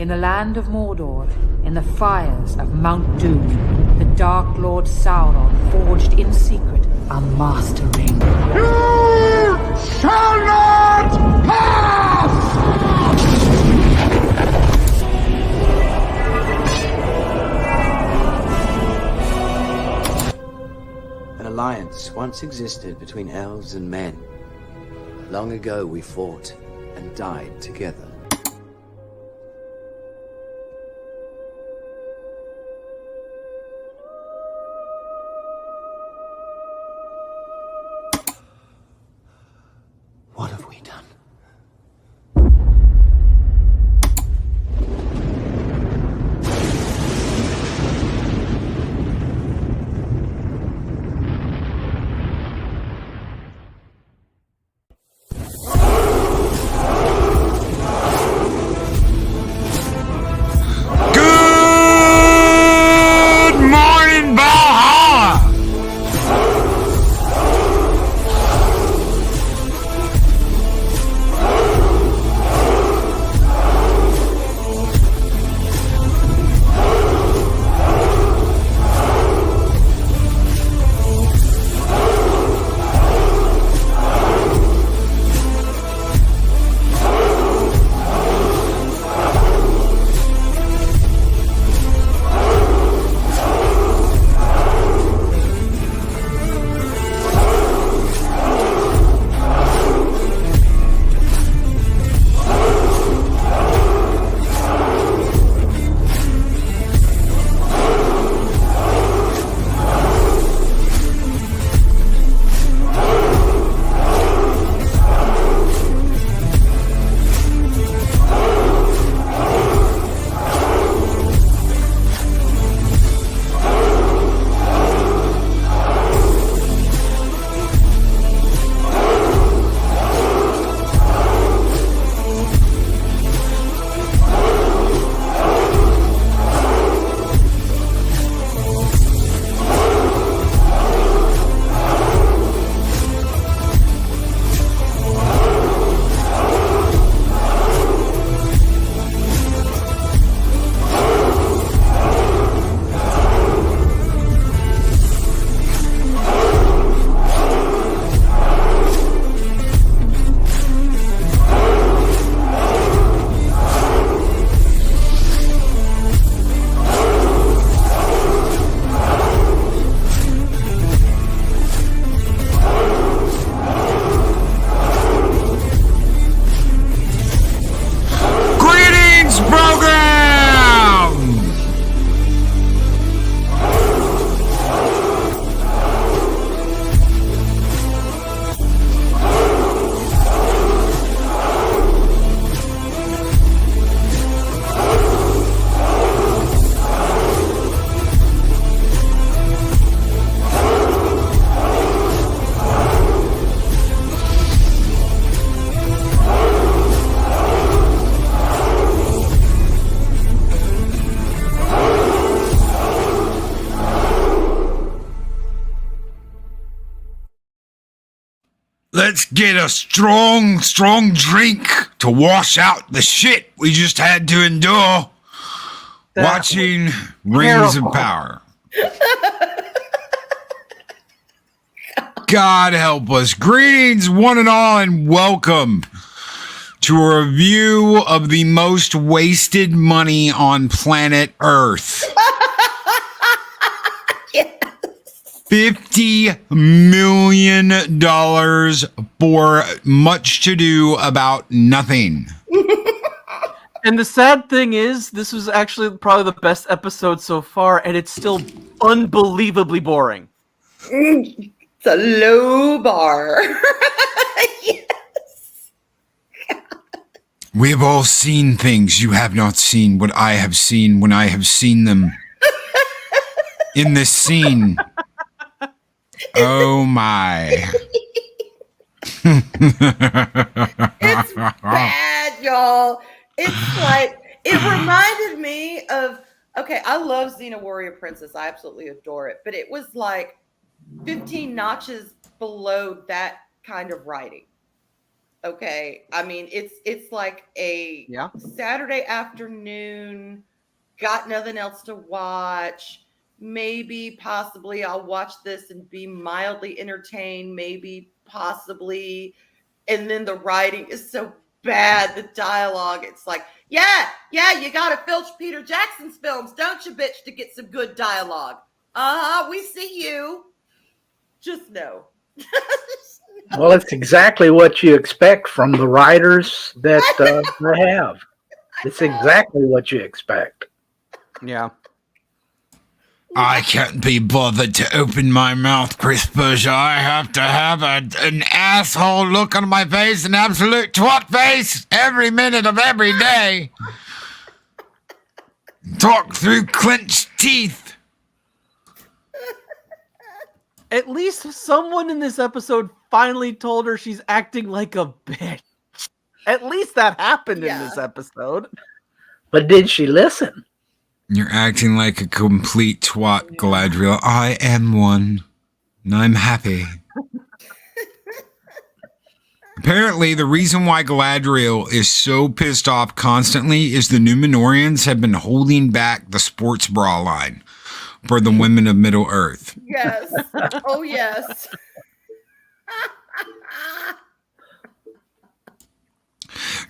In the land of Mordor, in the fires of Mount Doom, the Dark Lord Sauron forged in secret a master ring. You shall not pass! An alliance once existed between elves and men. Long ago we fought and died together. What have we done? Let's get a strong drink to wash out the shit we just had to endure watching Rings of Power. God help us. Greetings, one and all, and welcome to a review of the most wasted money on planet Earth. $50 million for much to do about nothing. And the sad thing is, this was actually probably the best episode so far, and it's still unbelievably boring. It's a low bar. Yes. We have all seen things you have not seen what I have seen when I have seen them. In this scene. Oh my. It's bad, y'all. It's like, it reminded me of, okay, I love Xena Warrior Princess. I absolutely adore it. But it was like 15 notches below that kind of writing. Okay, I mean it's like a Saturday afternoon. Got nothing else to watch. Maybe, possibly, I'll watch this and be mildly entertained. Maybe, possibly, and then the writing is so bad. The dialogue, it's like, yeah, you got to filch Peter Jackson's films, don't you, bitch, to get some good dialogue. We see you. Just no. Well, it's exactly what you expect from the writers that they have. It's exactly what you expect. Yeah. I can't be bothered to open my mouth, Chris Berger. I have to have an asshole look on my face, an absolute twat face, every minute of every day. Talk through clenched teeth. At least someone in this episode finally told her she's acting like a bitch. At least that happened in this episode. But did she listen? You're acting like a complete twat, Galadriel. I am one, and I'm happy. Apparently, the reason why Galadriel is so pissed off constantly is the Numenorians have been holding back the sports bra line for the women of Middle-earth. Yes. Oh, yes.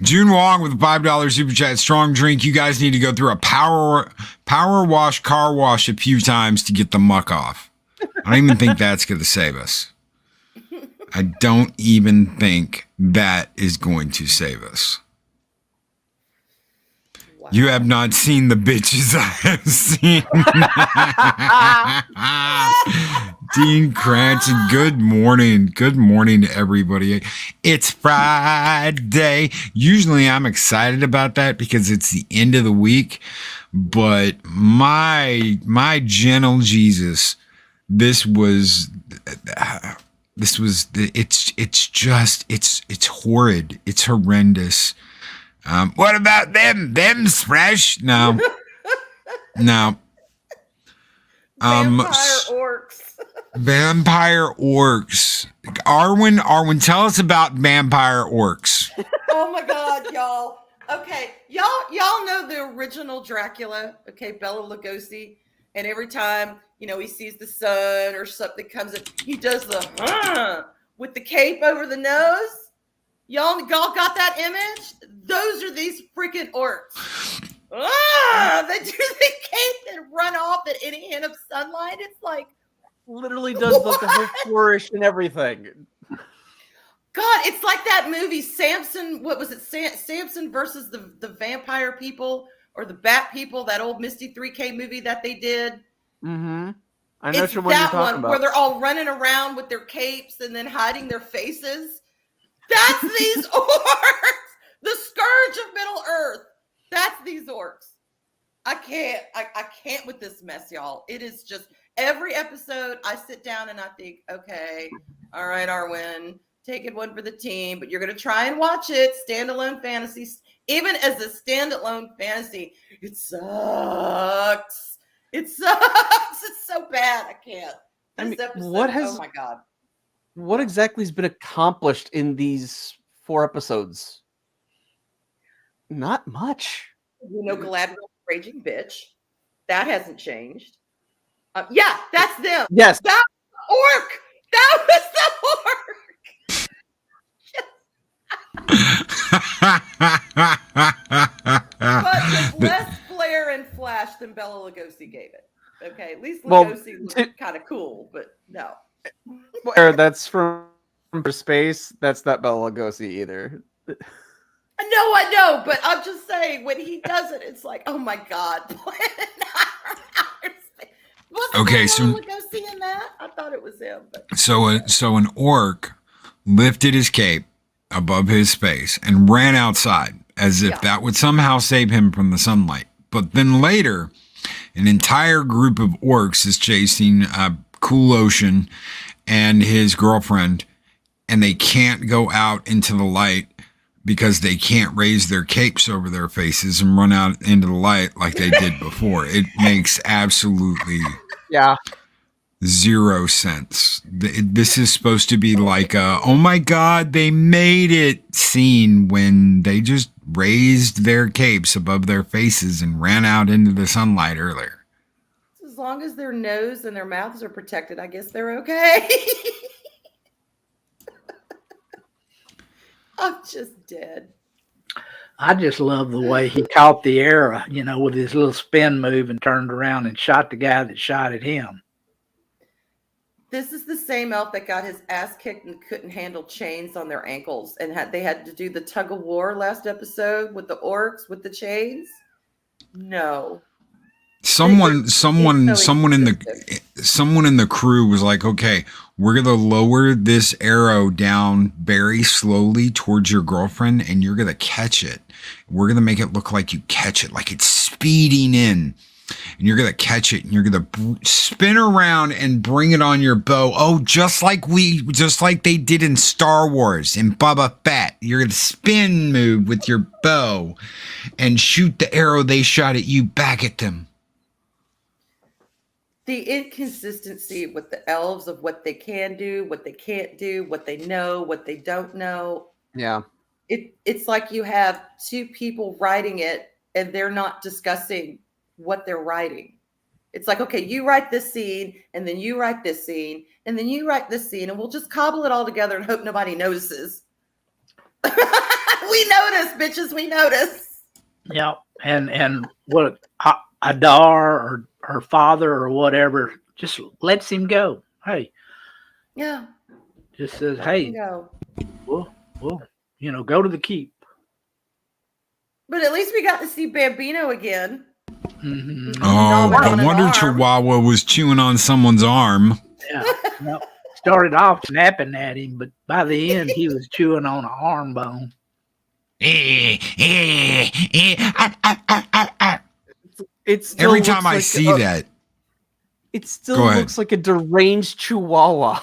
June Wong with a $5 super chat. Strong drink. You guys need to go through a power wash, car wash a few times to get the muck off. I don't even think that's going to save us. I don't even think that is going to save us. Wow. You have not seen the bitches I have seen. Dean Cranston, good morning. Good morning to everybody. It's Friday. Usually I'm excited about that because it's the end of the week. But my gentle Jesus, it's horrid. It's horrendous. What about them? Them's fresh? No. No. Vampire orcs. Vampire orcs. Arwen, tell us about vampire orcs. Oh my God, y'all. Okay, y'all know the original Dracula. Okay, Bela Lugosi, and every time he sees the sun or something comes in, he does the with the cape over the nose. Y'all got that image? Those are these freaking orcs. They do the cape and run off at any hint of sunlight. It's like literally does the whole flourish and everything. God, it's like that movie Samson. What was it? Samson versus the vampire people or the bat people. That old Misty 3K movie that they did. Mm-hmm. I know it's what you're that talking one about. Where they're all running around with their capes and then hiding their faces. That's these orcs. The scourge of Middle Earth. That's these orcs. I can't with this mess, y'all. It is just every episode I sit down and I think, okay, all right, Arwen, taking one for the team, but you're going to try and watch it. Standalone fantasy. Even as a standalone fantasy, it sucks. It sucks. It's so bad. I can't. This episode, oh my God. What exactly has been accomplished in these 4 episodes? Not much. Galadriel's raging bitch. That hasn't changed. Yeah, that's them. Yes. That orc. That was the orc. But with less flair and flash than Bela Lugosi gave it. Okay, at least Lugosi looked kind of cool, but no. That's from space. That's not Bela Lugosi either. No, I know, but I'm just saying when he does it, it's like, oh my God. Okay, so Lugosi in that? I thought it was him. But. So an orc lifted his cape above his face and ran outside as if that would somehow save him from the sunlight. But then later, an entire group of orcs is chasing Cool Ocean and his girlfriend, and they can't go out into the light because they can't raise their capes over their faces and run out into the light like they did before. It makes absolutely 0 sense. This is supposed to be like a, oh my God, they made it scene when they just raised their capes above their faces and ran out into the sunlight earlier. As long as their nose and their mouths are protected, I guess they're okay. I'm just dead. I just love the way he caught the arrow, with his little spin move and turned around and shot the guy that shot at him. This is the same elf that got his ass kicked and couldn't handle chains on their ankles, and they had to do the tug of war last episode with the orcs with the chains. No. Someone in the crew was like, okay, we're going to lower this arrow down very slowly towards your girlfriend, and you're going to catch it. We're going to make it look like you catch it, like it's speeding in, and you're going to catch it, and you're going to spin around and bring it on your bow. Oh, just like they did in Star Wars in Boba Fett. You're going to spin move with your bow and shoot the arrow they shot at you back at them. The inconsistency with the elves of what they can do, what they can't do, what they know, what they don't know. Yeah. It's like you have two people writing it and they're not discussing what they're writing. It's like, okay, you write this scene and then you write this scene and then you write this scene and we'll just cobble it all together and hope nobody notices. We notice, bitches. We notice. Yeah. And what Adar or her father or whatever just lets him go. Hey. Yeah. Just says, hey, we'll go to the keep. But at least we got to see Bambino again. Mm-hmm. Oh, no wonder Chihuahua was chewing on someone's arm. Yeah. Well, started off snapping at him, but by the end, he was chewing on an arm bone. Every time I see that, it still looks like a deranged Chihuahua.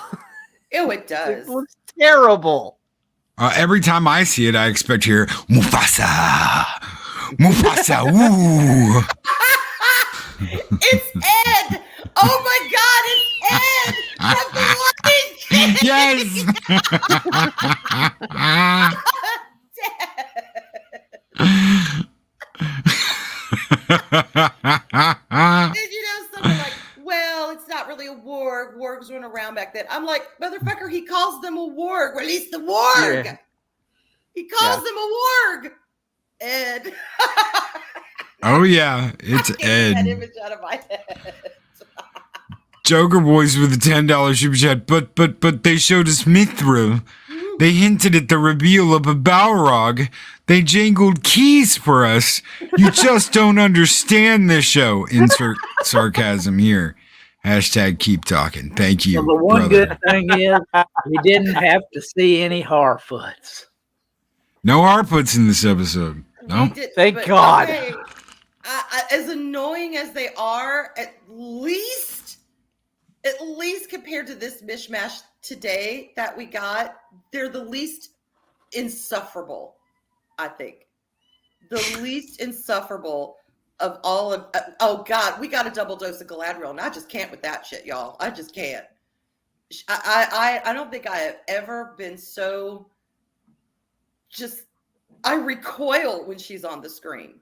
Ew, it does. It looks terrible. Every time I see it, I expect to hear Mufasa, Mufasa, woo. It's Ed. Oh my God, it's Ed from the Lion King. Something like, well, it's not really a warg. Wargs weren't around back then. I'm like, motherfucker, he calls them a warg. Release the warg. Yeah. He calls them a warg. Ed. Oh yeah, it's Ed. That image out of my head. Joker Boys with a $10 super chat, but they showed us Mithril. They hinted at the reveal of a Balrog. They jangled keys for us. You just don't understand this show. Insert sarcasm here. Hashtag keep talking. Thank you. Well, the one good thing is we didn't have to see any Harfoots. No Harfoots in this episode. No. Thank God. Okay, as annoying as they are, at least compared to this mishmash today that we got, they're the least insufferable, I think. The least insufferable of all of, oh God, we got a double dose of Galadriel, and I just can't with that shit, y'all. I just can't. I don't think I have ever been so just, I recoil when she's on the screen.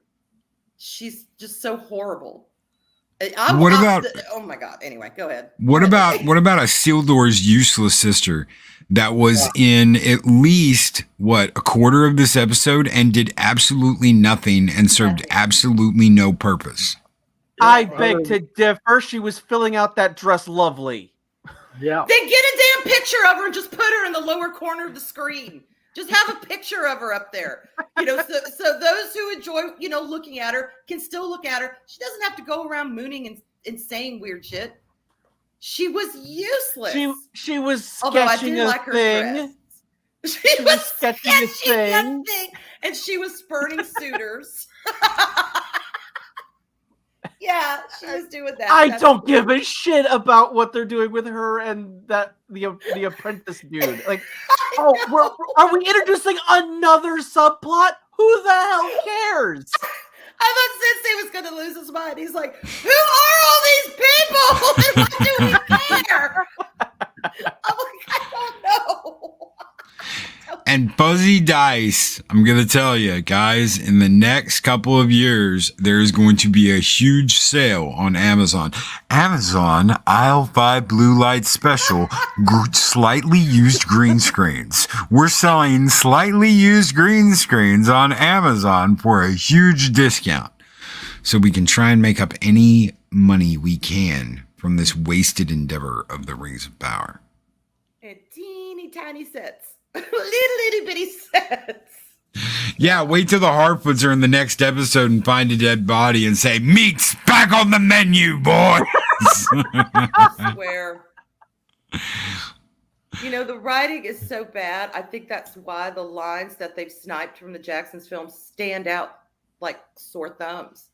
She's just so horrible. Oh my God. Anyway, go ahead. What about Isildur's useless sister that was in at least a quarter of this episode and did absolutely nothing and served absolutely no purpose? I beg to differ. She was filling out that dress lovely. Yeah. Then get a damn picture of her and just put her in the lower corner of the screen. Just have a picture of her up there, so those who enjoy, looking at her can still look at her. She doesn't have to go around mooning and saying weird shit. She was useless. She was sketching a thing. She was sketching a thing, and she was spurning suitors. Yeah, she was doing that. I don't give a shit about what they're doing with her and the apprentice dude. Like, are we introducing another subplot? Who the hell cares? thought Sensei was going to lose his mind. He's like, who are all these people? And why do we care? I'm like, I don't know. And Fuzzy Dice, I'm going to tell you, guys, in the next couple of years, there's going to be a huge sale on Amazon. Amazon Aisle 5 Blue Light Special, slightly used green screens. We're selling slightly used green screens on Amazon for a huge discount. So we can try and make up any money we can from this wasted endeavor of the Rings of Power. And teeny tiny sets. little bitty sets. Yeah, wait till the Harfoots are in the next episode and find a dead body and say, meat's back on the menu, boys. I swear. You know, the writing is so bad. I think that's why the lines that they've sniped from the Jacksons films stand out like sore thumbs.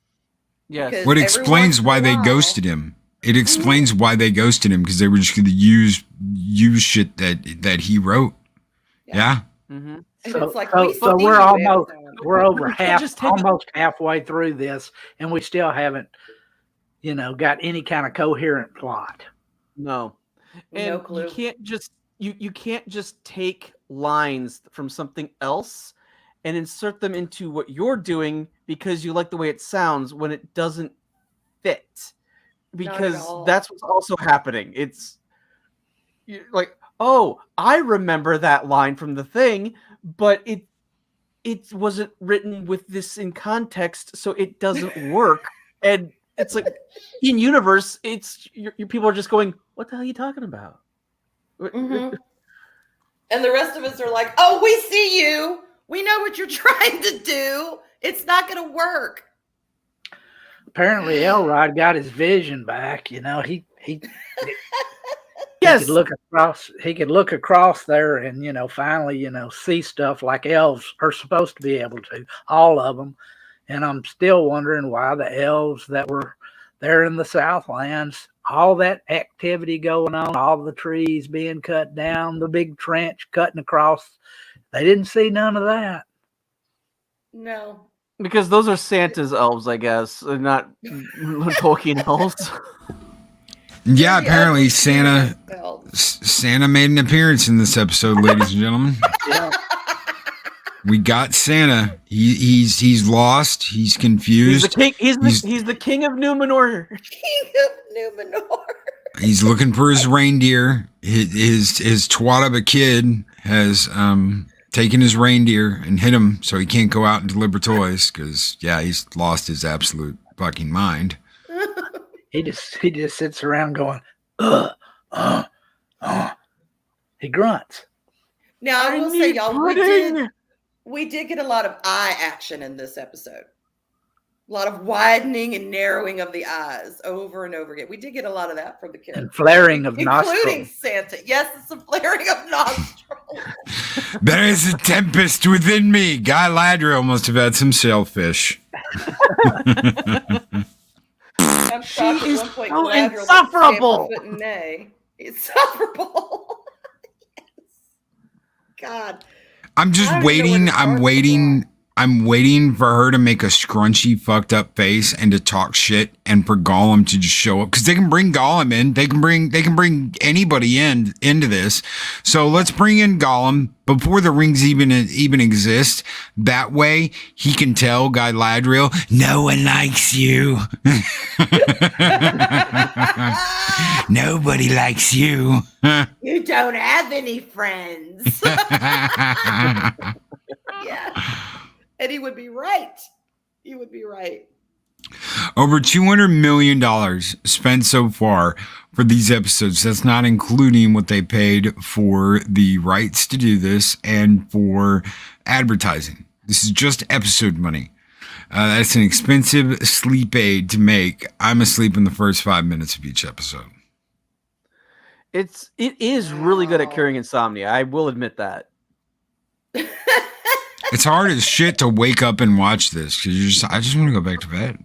Yes. What explains why they ghosted him. It explains why they ghosted him, because they were just going to use shit that he wrote. Yeah. Mm-hmm. So, it's like, so we're over almost halfway through this, and we still haven't, got any kind of coherent plot. No, and no clue. You can't just take lines from something else and insert them into what you're doing because you like the way it sounds when it doesn't fit. Because that's what's also happening. It's like, oh, I remember that line from the thing, but it wasn't written with this in context, so it doesn't work. And it's like, in universe, it's your people are just going, what the hell are you talking about? Mm-hmm. And the rest of us are like, oh, we see you. We know what you're trying to do. It's not going to work. Apparently, Elrod got his vision back. He yes, could look across. He could look across there and finally see stuff like elves are supposed to be able to. All of them, and I'm still wondering why the elves that were there in the Southlands, all that activity going on, all the trees being cut down, the big trench cutting across. They didn't see none of that. No. Because those are Santa's elves, I guess, they're not Tolkien elves. Yeah, apparently Santa made an appearance in this episode, ladies and gentlemen. Yeah. We got Santa. He's lost. He's confused. He's the king of Numenor. King of Numenor. He's looking for his reindeer. His twat of a kid has taken his reindeer and hit him, so he can't go out and deliver toys because he's lost his absolute fucking mind. He just sits around going, he grunts. Now I will say, y'all, we did get a lot of eye action in this episode. A lot of widening and narrowing of the eyes over and over again. We did get a lot of that from the characters. And flaring of nostrils. Including Santa. Yes, it's a flaring of nostrils. There is a tempest within me. Guy Ladriel must have had some shellfish. I'm shocked She at one is point so Galadriel insufferable. escaped a foot in nay. Insufferable. Yes. God. I'm just waiting. I'm waiting for her to make a scrunchy, fucked up face and to talk shit, and for Gollum to just show up, because they can bring Gollum in. They can bring anybody into this. So let's bring in Gollum before the rings even exist. That way he can tell Guy Ladriel, no one likes you. Nobody likes you. You don't have any friends. Yeah. And he would be right. He would be right. Over $200 million spent so far for these episodes. That's not including what they paid for the rights to do this and for advertising. This is just episode money. That's an expensive sleep aid to make. I'm asleep in the first 5 minutes of each episode. It is really good at curing insomnia. I will admit that. It's hard as shit to wake up and watch this because I just want to go back to bed.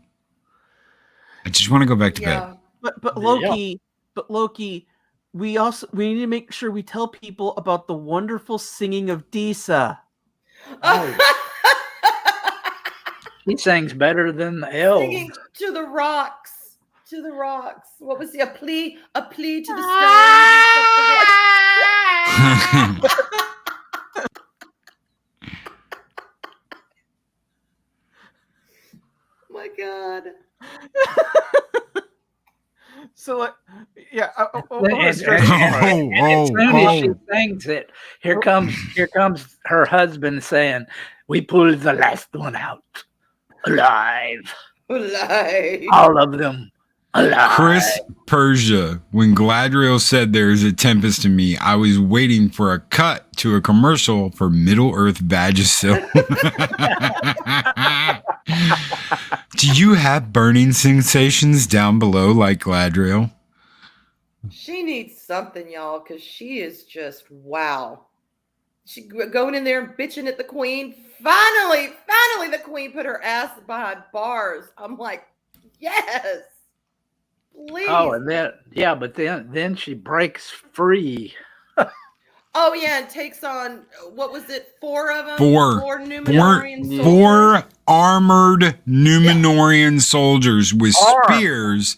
I just want to go back to bed. But Loki, we need to make sure we tell people about the wonderful singing of Disa. Oh. She sings better than the elves. Singing to the rocks. To the rocks. What was a plea to the stones? Oh my God. So, yeah. I And want to stress as this part. soon as she sings it, here comes her husband saying, "We pulled the last one out alive. Alive. All of them alive." Chris Persia, when Gladriel said there's a tempest in me, I was waiting for a cut to a commercial for Middle Earth Vagisil. Do you have burning sensations down below like Gladriel? She needs something, y'all, because she is just wow. She going in there and bitching at the queen. Finally, the queen put her ass behind bars. I'm like, yes, please. Oh, and but then she breaks free. Oh yeah, and takes on what was it? 4 of them. Four Numenorian soldiers. 4 armored Numenorian soldiers with spears.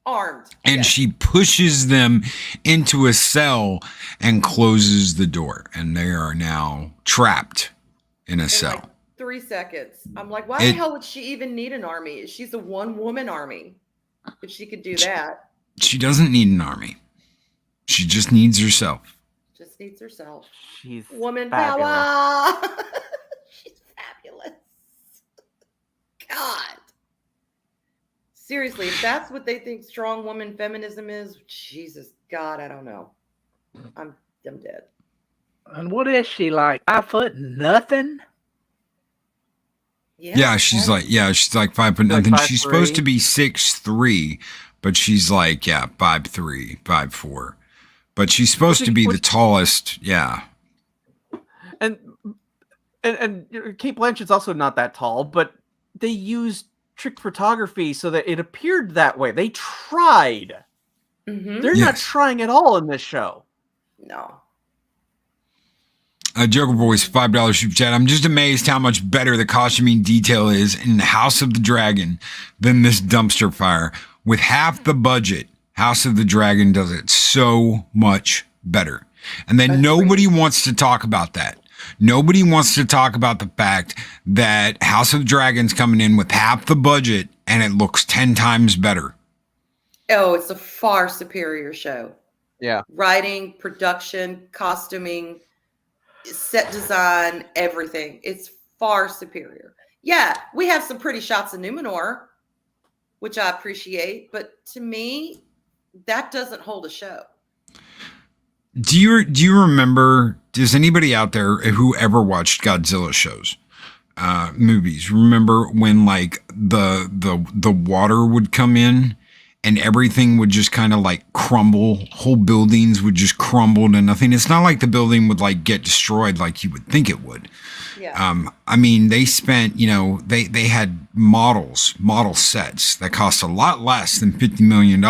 Armed. And she pushes them into a cell and closes the door. And they are now trapped in a cell. Like 3 seconds. I'm like, why the hell would she even need an army? She's a one-woman army. If she could do that. She doesn't need an army. She just needs herself. Just needs herself. She's woman fabulous. power. She's fabulous. God. Seriously, if that's what they think strong woman feminism is, Jesus God, I don't know. I'm dead. And what is she like? 5 foot nothing? Yeah, she's like 5 foot nothing. Like 5'3". She's supposed to be 6'3", but she's like 5'3", 5'4". But she's supposed to be the tallest. Yeah. And Kate Blanchett's also not that tall, but they used trick photography so that it appeared that way. They tried. Mm-hmm. They're not trying at all in this show. No. Joker Boys, $5 super chat. I'm just amazed how much better the costuming detail is in House of the Dragon than this dumpster fire. With half the budget, House of the Dragon does it so much better. And then nobody wants to talk about that. Nobody wants to talk about the fact that House of the Dragon's coming in with half the budget and it looks 10 times better. Oh, it's a far superior show. Yeah. Writing, production, costuming, set design, everything. It's far superior. Yeah, we have some pretty shots of Numenor, which I appreciate, but to me, that doesn't hold a show. Do you remember, does anybody out there who ever watched Godzilla shows, movies, remember when like the water would come in and everything would just kind of like crumble, whole buildings would just crumble to nothing? It's not like the building would like get destroyed like you would think it would. Yeah. I mean, they spent, they had model sets that cost a lot less than $50 million.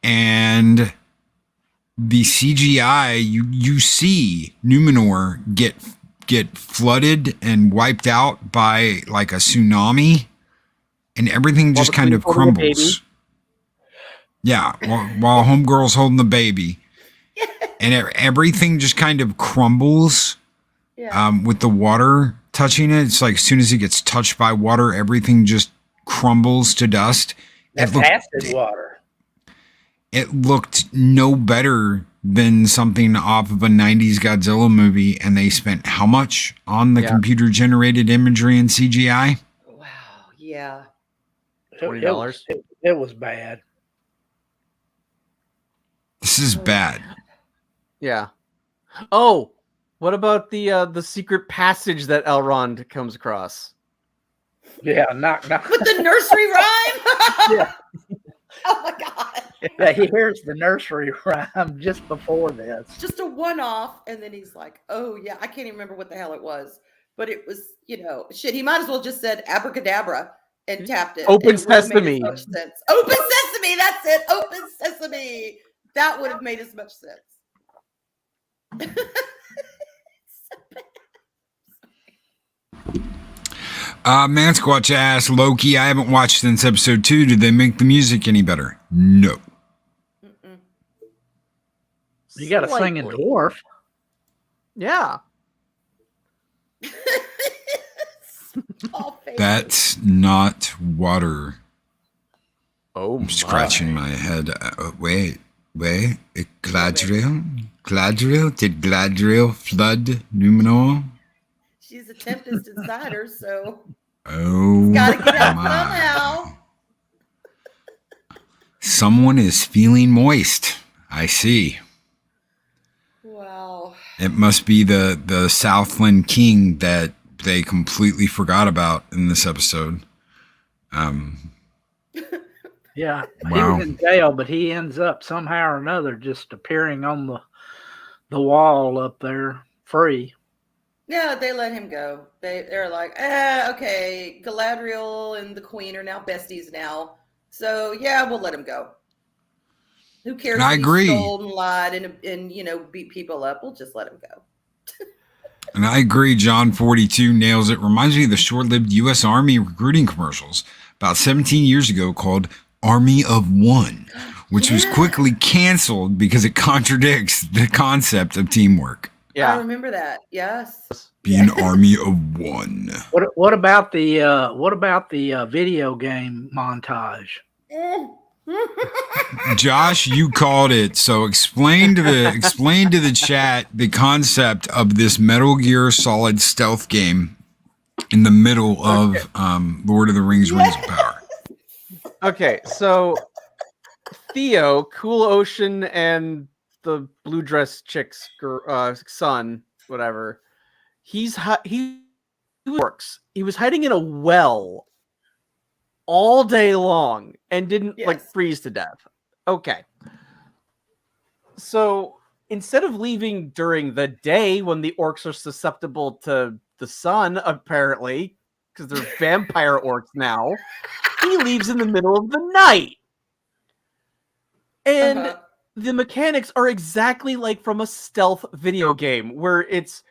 And the CGI, you see Numenor get flooded and wiped out by like a tsunami, and everything just kind of crumbles. Yeah, while homegirl's holding the baby, and everything just kind of crumbles. Yeah. With the water touching it, it's like as soon as it gets touched by water, everything just crumbles to dust. That's acid water. It looked no better than something off of a 90s Godzilla movie, and they spent how much on the computer-generated imagery and CGI? Wow, yeah. $20. It was bad. This is bad. Yeah. Oh, what about the secret passage that Elrond comes across? Yeah, knock. With the nursery rhyme? Yeah. Oh my God. Yeah, he hears the nursery rhyme just before this. Just a one-off, and then he's like, oh yeah, I can't even remember what the hell it was, but it was, shit, he might as well just said abracadabra and tapped it. Open it would have made sesame. as much sense. Open sesame, that's it. Open sesame. That would have made as much sense. Man Squatch asked Loki, I haven't watched since episode 2. Did they make the music any better? No. You got a singing Slightly. dwarf. Yeah. Small faces. That's not water. Oh, I'm scratching my head. Wait. Gladriel? Gladriel? Did Gladriel flood Numenor? She's a Tempest insider, so Oh, gotta get out my. somehow. Someone is feeling moist. I see. Wow. It must be the Southland King that they completely forgot about in this episode. Yeah, he Wow. was in jail, but he ends up somehow or another just appearing on the wall up there free. Yeah, they let him go. They're like, okay, Galadriel and the Queen are now besties now. So yeah, we'll let him go. Who cares? And I if he agree. Stole and lied and beat people up. We'll just let him go. And I agree, John 42 nails it. Reminds me of the short-lived U.S. Army recruiting commercials about 17 years ago called Army of One, which was quickly canceled because it contradicts the concept of teamwork. I Yeah. remember that. Yes. Be an army of one. What about the video game montage? Josh, you called it. So explain to the chat the concept of this Metal Gear Solid stealth game in the middle of Lord of the Rings: Rings of Power. Okay, so Theo, Cool Ocean, and the blue dress chick's son, whatever. He works. He was hiding in a well all day long and didn't freeze to death. Okay. So instead of leaving during the day when the orcs are susceptible to the sun, apparently, because they're vampire orcs now, he leaves in the middle of the night. And the mechanics are exactly like from a stealth video game where it's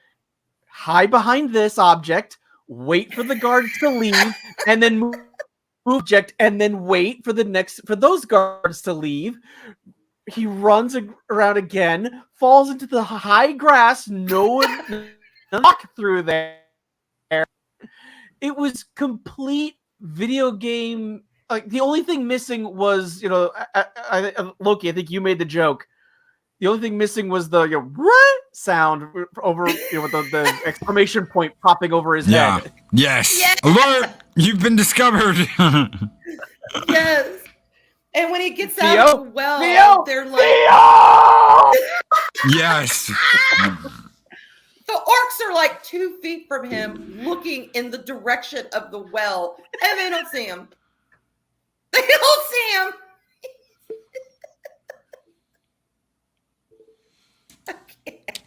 hide behind this object, wait for the guards to leave, and then move object, and then wait for those guards to leave. He runs around again, falls into the high grass. No one walk through there. It was complete video game. Like the only thing missing was, Loki. I think you made the joke. The only thing missing was the sound over with the exclamation point popping over his head. Yes. Yes. Alert! You've been discovered. Yes. And when he gets Theo? out of the well, Theo? they're like, Yes. the orcs are like 2 feet from him, looking in the direction of the well, and they don't see him. They don't see him.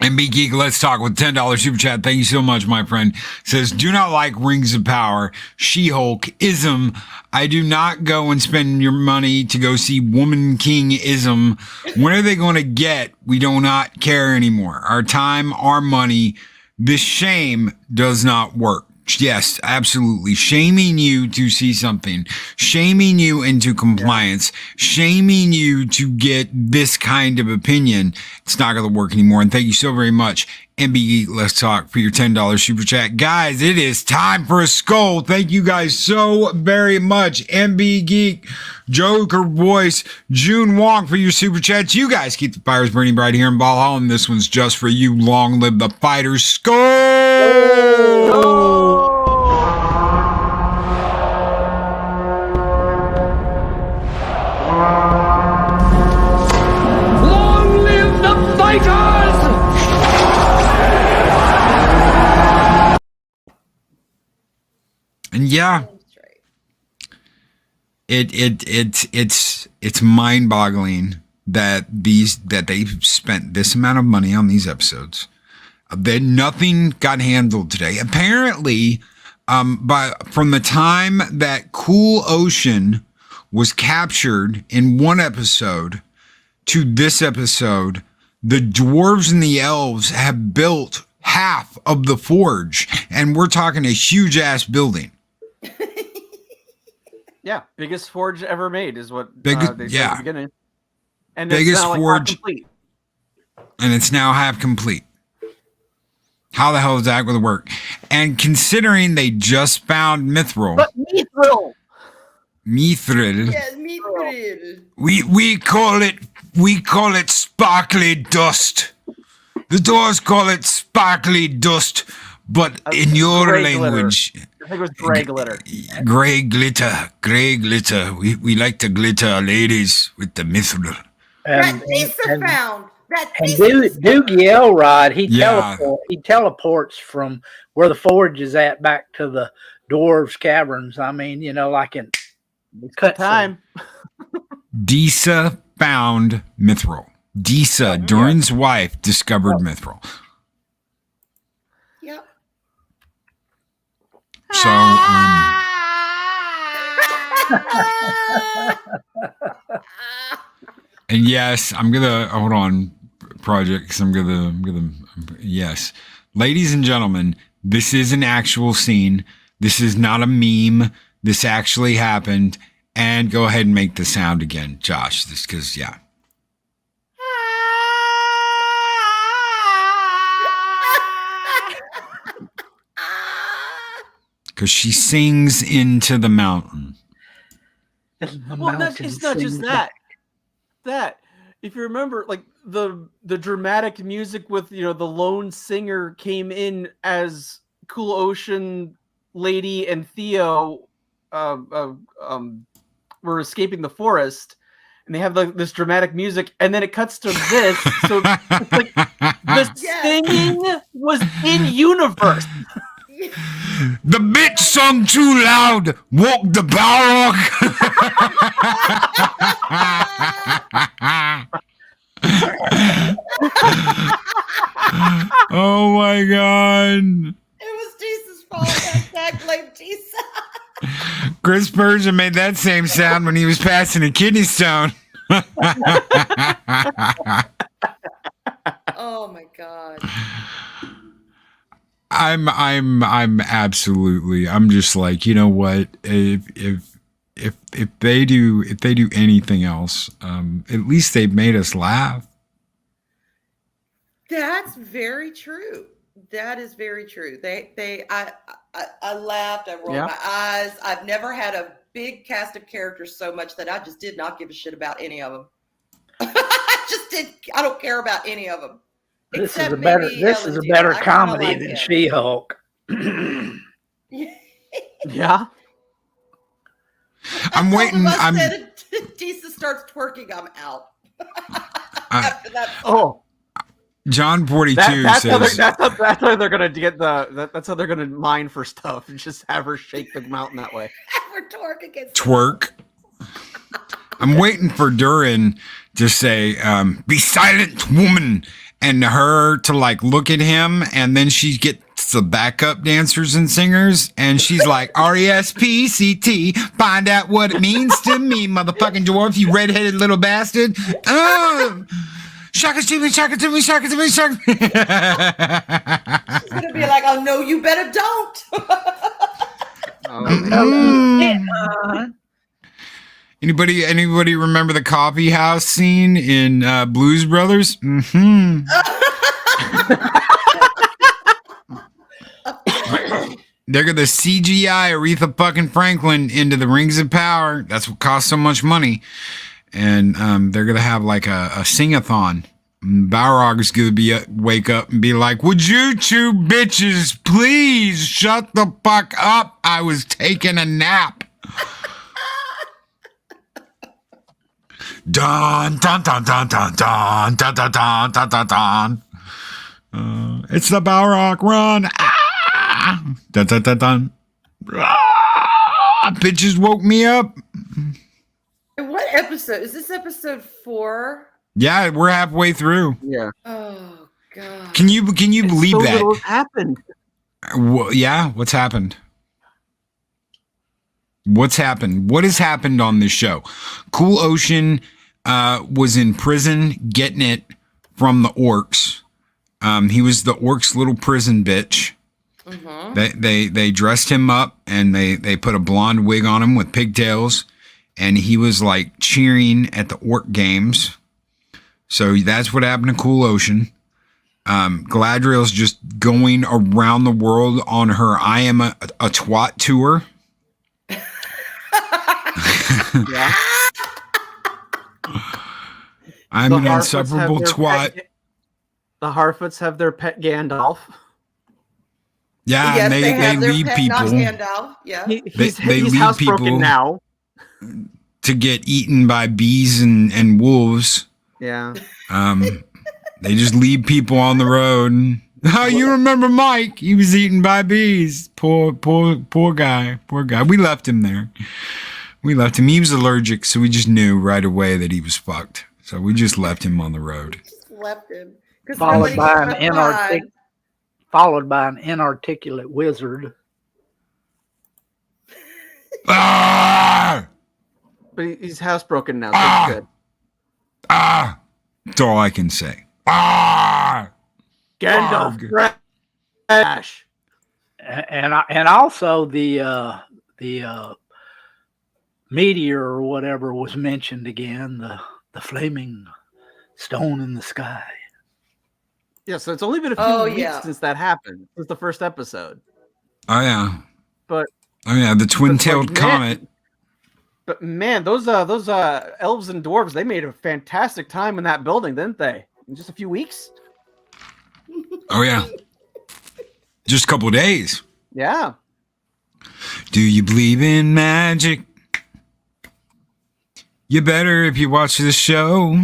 MB Geek, let's talk with $10 super chat. Thank you so much, my friend. Says, do not like Rings of Power, She-Hulk, ism. I do not go and spend your money to go see Woman King ism. When are they going to get? We do not care anymore. Our time, our money. This shame does not work. Yes, absolutely. Shaming you to see something, shaming you into compliance, shaming you to get this kind of opinion. It's not going to work anymore. And thank you so very much, MB Let's Talk, for your $10 super chat. Guys, it is time for a skull. Thank you guys so very much. MB Geek, Joker Voice, June Wong for your super chats. You guys keep the fires burning bright here in Valhalla, and this one's just for you. Long live the fighters. Skull! Long live the fighters! And yeah, it's mind-boggling that they've spent this amount of money on these episodes. That nothing got handled today. Apparently, from the time that Cool Ocean was captured in one episode to this episode, the dwarves and the elves have built half of the forge, and we're talking a huge ass building. Yeah, biggest forge ever made is what they said at the beginning. And biggest it's now, forge, half complete. And it's now half complete. How the hell is that going to work? And considering they just found Mithril. But Mithril! Mithril. Yes, Mithril. We call it sparkly dust. The doors call it sparkly dust, but in your language, I think it was gray glitter. Gray glitter. We like to glitter our ladies with the mithril. That Lisa found. And Doogie Elrod, he teleports from where the forge is at back to the dwarves' caverns. I mean, like in cut time. Disa found mithril. Disa, Durin's wife, discovered mithril. Yep. So, and yes, I'm gonna hold on, project, because I'm gonna yes, ladies and gentlemen, this is an actual scene. This is not a meme. This actually happened. And go ahead and make the sound again, Josh. This because because she sings into the mountain. It's not just that. If you remember, like the dramatic music with the lone singer came in as Cool Ocean Lady and Theo were escaping the forest, and they have this dramatic music, and then it cuts to this. So it's like the singing was in universe. The bitch sung too loud, woke the Balrog. Oh my god. It was Jesus' fault. Hashtag blame Jesus. Chris Persia made that same sound when he was passing a kidney stone. Oh my god. I'm just like, you know what? If they do anything else, at least they've made us laugh. That's very true. That is very true. I laughed. I rolled my eyes. I've never had a big cast of characters so much that I just did not give a shit about any of them. I don't care about any of them. This is a better comedy than She-Hulk. Yeah. I'm waiting. Disa starts twerking. I'm out. After that. Oh. John 42 says that's how they're gonna get that's how they're gonna mine for stuff and just have her shake the mountain that way. Have her twerk against twerk. I'm waiting for Durin to say, "Be silent, woman," and her to like look at him, and then she gets the backup dancers and singers, and she's like, "R-E-S-P-C-T, find out what it means to me, motherfucking dwarf, you redheaded little bastard." Shaka to me, shaka to me, shaka to me, shaka. She's gonna be like, "Oh no, you better don't." Anybody remember the coffee house scene in Blues Brothers? Mm-hmm. They're gonna CGI Aretha fucking Franklin into the Rings of Power. That's what costs so much money. And they're gonna have like a sing-a-thon. Balrog's gonna wake up and be like, "Would you two bitches please shut the fuck up? I was taking a nap." Dun dun dun dun dun dun dun dun dun dun dun dun. It's the Balrog run. Ah! Dun dun dun dun. Ah! Bitches woke me up. What episode is this? Episode 4? Yeah, we're halfway through. Yeah. Oh god. Can you believe that? Little happened. Yeah. What's happened? What's happened? What has happened on this show? Cool Ocean was in prison getting it from the orcs. He was the orcs' little prison bitch. Mm-hmm. They dressed him up and they put a blonde wig on him with pigtails, and he was like cheering at the orc games. So that's what happened to Cool Ocean. Galadriel's just going around the world on her I am a twat tour. Yeah. I'm The an Harfoots insufferable have their twat. The Harfoots have their pet Gandalf. Yeah, Yes, and they have they their lead pet, people. not Gandalf. Yeah. He's They lead housebroken people now. to get eaten by bees and wolves. Yeah. They just leave people on the road. Oh, you remember Mike? He was eaten by bees. Poor guy. Poor guy. We left him there. We left him. He was allergic, so we just knew right away that he was fucked. So we just left him on the road. Just left him. Followed by an inarticulate wizard. Ah! But he's housebroken now, so it's good. That's all I can say. Ah! Gandalf trash. And also the meteor or whatever was mentioned again, the flaming stone in the sky. Yeah, so it's only been a few weeks yeah. since that happened. Since the first episode. Oh yeah. But the twin-tailed comet. But man, those elves and dwarves, they made a fantastic time in that building, didn't they? In just a few weeks? Oh yeah. Just a couple of days. Yeah. Do you believe in magic? You better if you watch this show.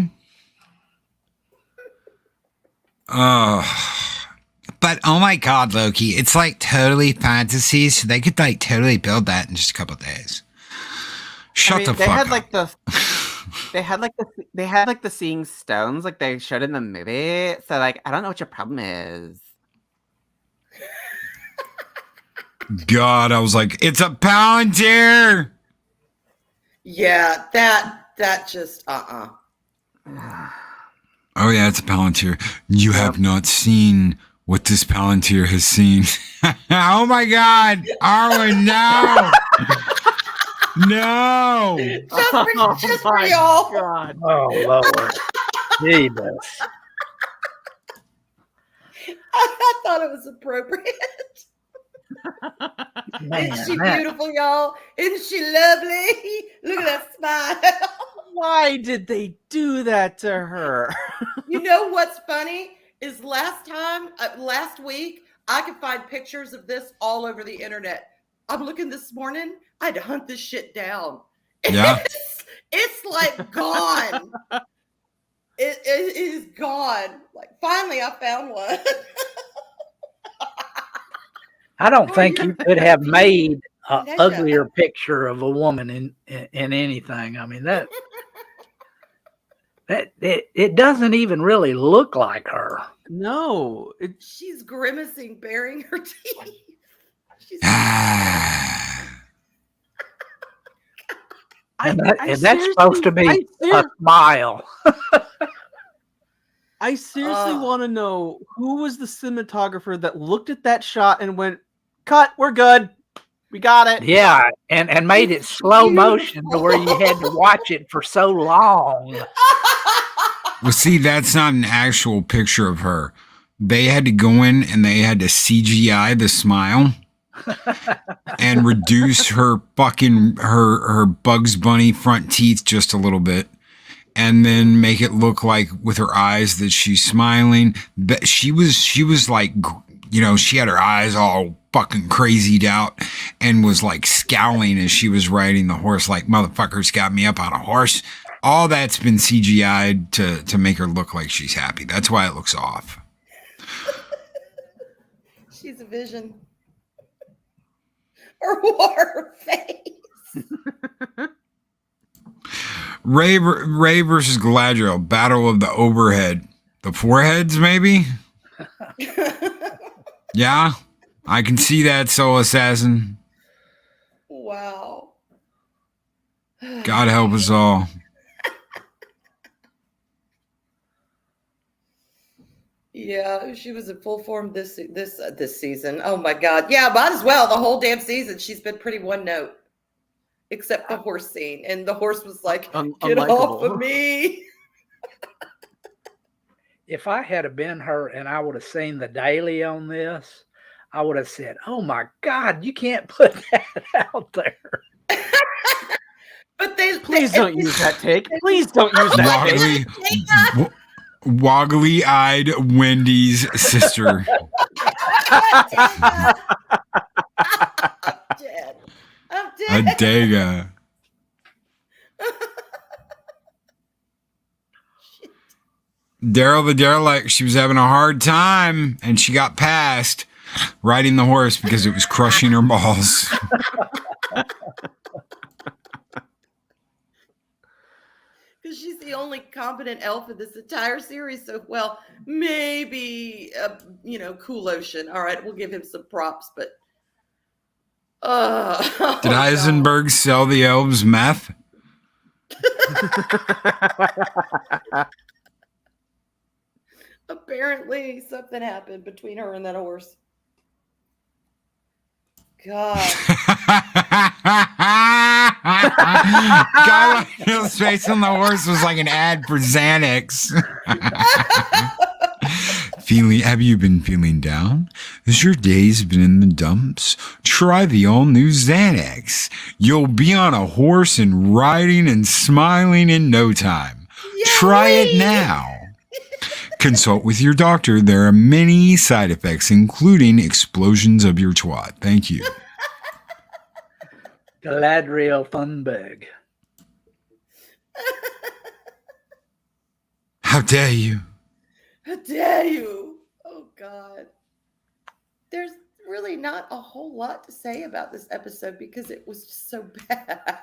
But oh my god, Loki, it's like totally fantasy, so they could like totally build that in just a couple of days. Shut the fuck up. They had like the seeing stones like they showed in the movie. So like I don't know what your problem is. God, I was like, it's a Palantir. Yeah, that just Oh yeah, it's a Palantir. You have not seen what this Palantir has seen. Oh my God, Arwen, no, no. just for y'all. God. Oh Lord, Jesus! I thought it was appropriate. Man, Isn't she beautiful, y'all? Isn't she lovely? Look at that smile. Why did they do that to her? You know what's funny is last week, I could find pictures of this all over the internet. I'm looking this morning. I had to hunt this shit down. Yeah. It's like gone. It is gone. Like finally, I found one. I don't think you could have made an uglier picture of a woman in anything. I mean that it doesn't even really look like her. No, She's grimacing, baring her teeth. And that's supposed to be a smile. I seriously want to know who was the cinematographer that looked at that shot and went, "Cut, we're good, we got it." Yeah, and made it slow motion to where you had to watch it for so long. Well, see, that's not an actual picture of her. They had to go in and they had to CGI the smile and reduce her fucking her Bugs Bunny front teeth just a little bit, and then make it look like with her eyes that she's smiling. But she was like, you know, she had her eyes all fucking crazied out and was like scowling as she was riding the horse, like, motherfuckers got me up on a horse. All that's been CGI'd to make her look like she's happy. That's why it looks off. She's a vision. Or war face. Ray versus Galadriel, Battle of the Overhead. The foreheads, maybe? Yeah, I can see that, Soul Assassin. Wow. God help us all. Yeah, she was in full form this season. Oh my God. Yeah, might as well. The whole damn season, she's been pretty one note, except the horse scene. And the horse was like, "Get off of me." If I had been her and I would have seen the daily on this, I would have said, "Oh my God, you can't put that out there." But Please don't use that take. Please don't use that take. Woggly-eyed Wendy's sister. I'm dead. A Dega. Daryl the derelict, she was having a hard time, and she got past riding the horse because it was crushing her balls. Because she's the only competent elf in this entire series. So, well, maybe, Cool Ocean. All right, we'll give him some props, but. Did Heisenberg sell the elves meth? Apparently, something happened between her and that horse. God. God, his face on the horse was like an ad for Xanax. Have you been feeling down? Has your days been in the dumps? Try the all-new Xanax. You'll be on a horse and riding and smiling in no time. Yay! Try it now. Consult with your doctor. There are many side effects, including explosions of your twat. Thank you. Galadriel Thunberg. How dare you? How dare you? Oh, God. There's really not a whole lot to say about this episode because it was just so bad.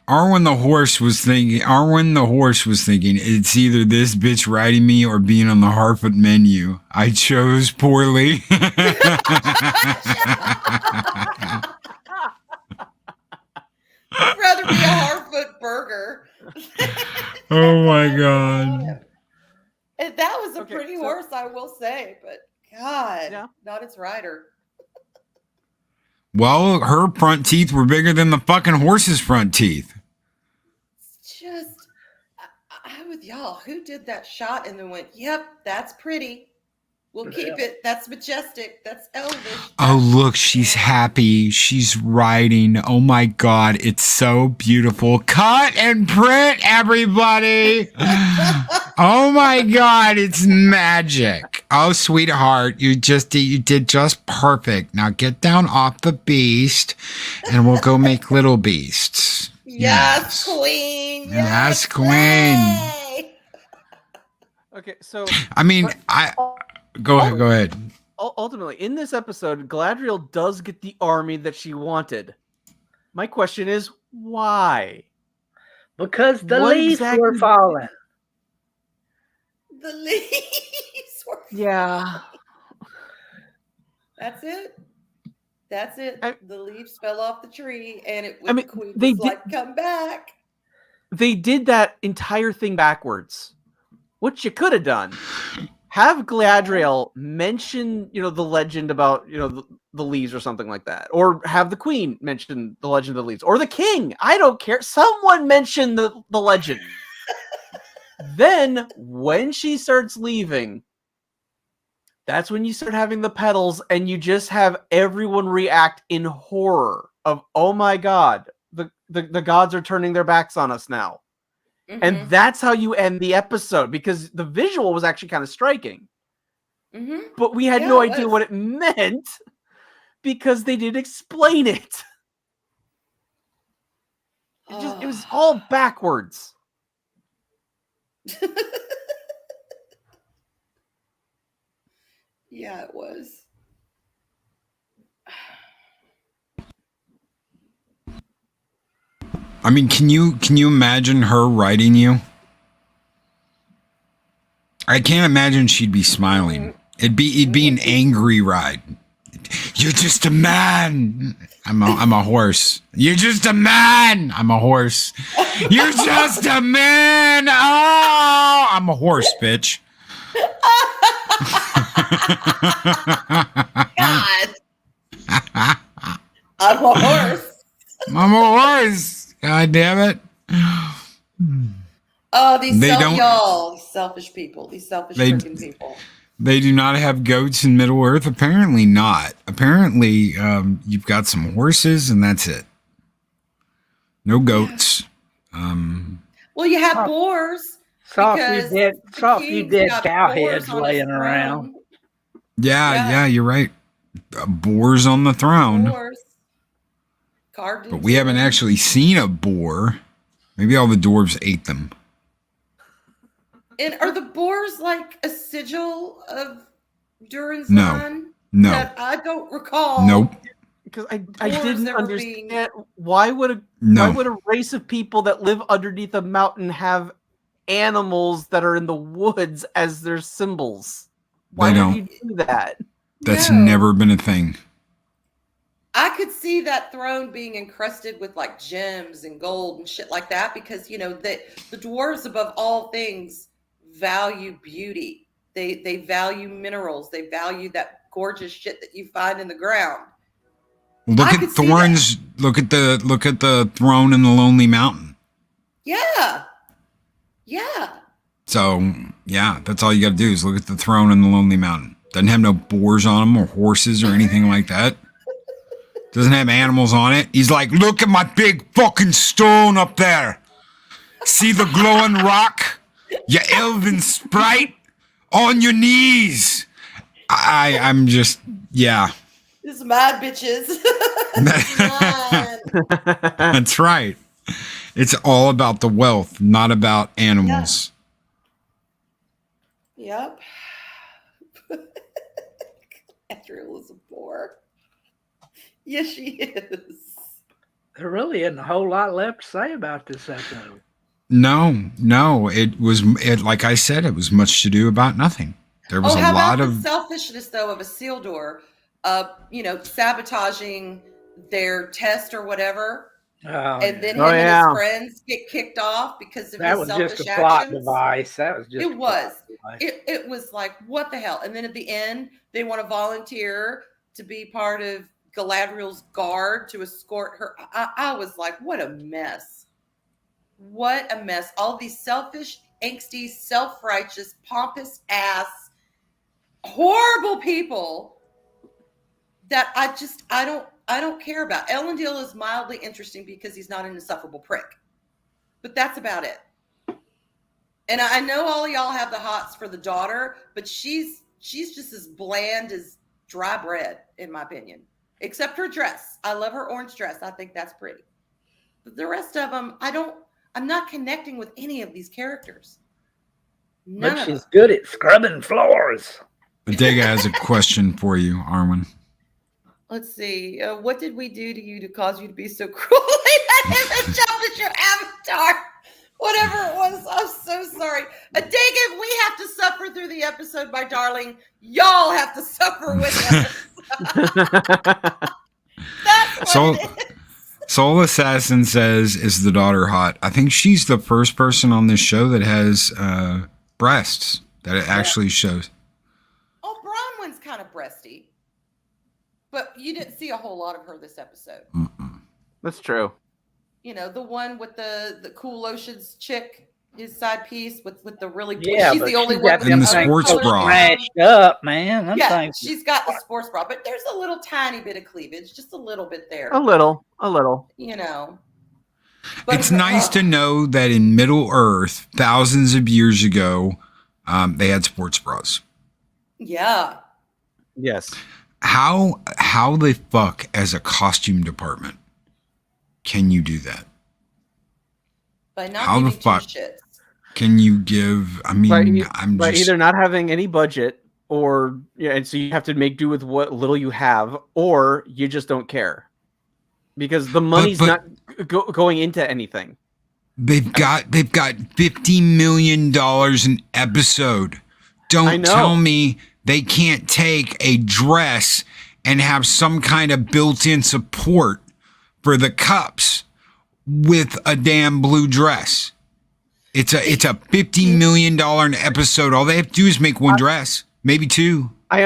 Arwen the horse was thinking, it's either this bitch riding me or being on the Harfoot menu. I chose poorly. I'd rather be a Harfoot burger. Oh my God. And that was a pretty horse, I will say, but God, not its rider. Well, her front teeth were bigger than the fucking horse's front teeth. It's just, I'm with y'all. Who did that shot and then went, yep, that's pretty. We'll keep it. That's majestic. That's elvish. Oh, look, she's happy. She's riding. Oh my God, it's so beautiful. Cut and print, everybody. Oh my God, it's magic. Oh, sweetheart, you did just perfect. Now get down off the beast and we'll go make little beasts. Yes, queen. Yes, queen. Okay, so I mean, Go ahead. Ultimately, in this episode, Galadriel does get the army that she wanted. My question is, why? Because the leaves were falling. The leaves were falling. Yeah. That's it. The leaves fell off the tree, and the queen they was like, come back. They did that entire thing backwards. What you could have done. Have Galadriel mention, the legend about, the leaves or something like that. Or have the queen mention the legend of the leaves. Or the king. I don't care. Someone mention the legend. Then, when she starts leaving, that's when you start having the petals and you just have everyone react in horror of, oh my God, the gods are turning their backs on us now. Mm-hmm. And that's how you end the episode, because the visual was actually kind of striking. Mm-hmm. But we had no idea what it meant because they didn't explain it. It was all backwards. Yeah, it was. I mean, can you imagine her writing you? I can't imagine she'd be smiling. It'd be an angry ride. You're just a man. I'm a horse. You're just a man. I'm a horse. You're just a man. Oh, I'm a horse, bitch. God. I'm a horse. I'm a horse. God damn it. Oh, these They don't- y'all, these selfish people, these selfish They- freaking people. They do not have goats in Middle Earth? Apparently not. Apparently, you've got some horses and that's it. No goats. Well, you have boars. Saw a because few the dead king's got cow boars heads on his laying throne. around. Yeah, you're right. Boars on the throne. Boars. Carved But we into haven't them. actually seen a boar. Maybe all the dwarves ate them. And are the boars like a sigil of Durin's No. line? No. That I don't recall. Nope. Because I Boars didn't that were understand why would a No. race of people that live underneath a mountain have animals that are in the woods as their symbols? Why They would don't. you do that? That's No. never been a thing. I could see that throne being encrusted with like gems and gold and shit like that because the dwarves above all things value beauty. They value minerals. They value that gorgeous shit that you find in the ground. Look I at could see Thorns. Look at the throne in the Lonely Mountain. Yeah. So yeah, that's all you got to do is look at the throne in the Lonely Mountain. Doesn't have no boars on them or horses or anything like that. Doesn't have animals on it. He's like, look at my big fucking stone up there. See the glowing rock? You elven sprite, on your knees. I'm just, yeah. This is my bitches. Mine. That's right. It's all about the wealth, not about animals. Yep. Galadriel is a bore. Yes, she is. There really isn't a whole lot left to say about this episode. No. It like I said, it was much to do about nothing. There was a how lot about of the selfishness though of Isildur, sabotaging their test or whatever, and then him and his friends get kicked off because of that his was selfish just a plot actions. device. That was just It was. It was like, what the hell? And then at the end, they want to volunteer to be part of Galadriel's guard to escort her. I was like, what a mess. What a mess. All these selfish, angsty, self-righteous, pompous ass, horrible people that I don't care about. Elendil is mildly interesting because he's not an insufferable prick. But that's about it. And I know all of y'all have the hots for the daughter, but she's just as bland as dry bread, in my opinion. Except her dress. I love her orange dress. I think that's pretty. But the rest of them, I'm not connecting with any of these characters. None But of she's them. good at scrubbing floors. Bodega has a question for you, Arwen. Let's see. What did we do to you to cause you to be so cruel? I jumped at your avatar. Whatever it was. I'm so sorry. Dagan, we have to suffer through the episode, my darling. Y'all have to suffer with us. That's what it is. Soul Assassin says, is the daughter hot? I think she's the first person on this show that has breasts that it actually shows. Oh, Bronwyn's kind of breasty. But you didn't see a whole lot of her this episode. That's true. The one with the cool oceans chick, his side piece with the really Yeah, she's but the only she's one got with In the them sports things bra. smashed up, man. Them Yeah, things. she's got the sports bra, but there's a little tiny bit of cleavage, just a little bit there. A little. But It's nice to know that in Middle Earth, thousands of years ago, they had sports bras. Yeah. Yes. How the fuck, as a costume department, can you do that? By not How the giving two fuck? shits. Can you give? I mean, By either not having any budget, or and so you have to make do with what little you have, or you just don't care because the money's but- not going into anything. They've got $50 million an episode. I Don't know. tell me they can't take a dress and have some kind of built-in support for the cups with a damn blue dress. It's a $50 million an episode. All they have to do is make one dress. maybe 2. I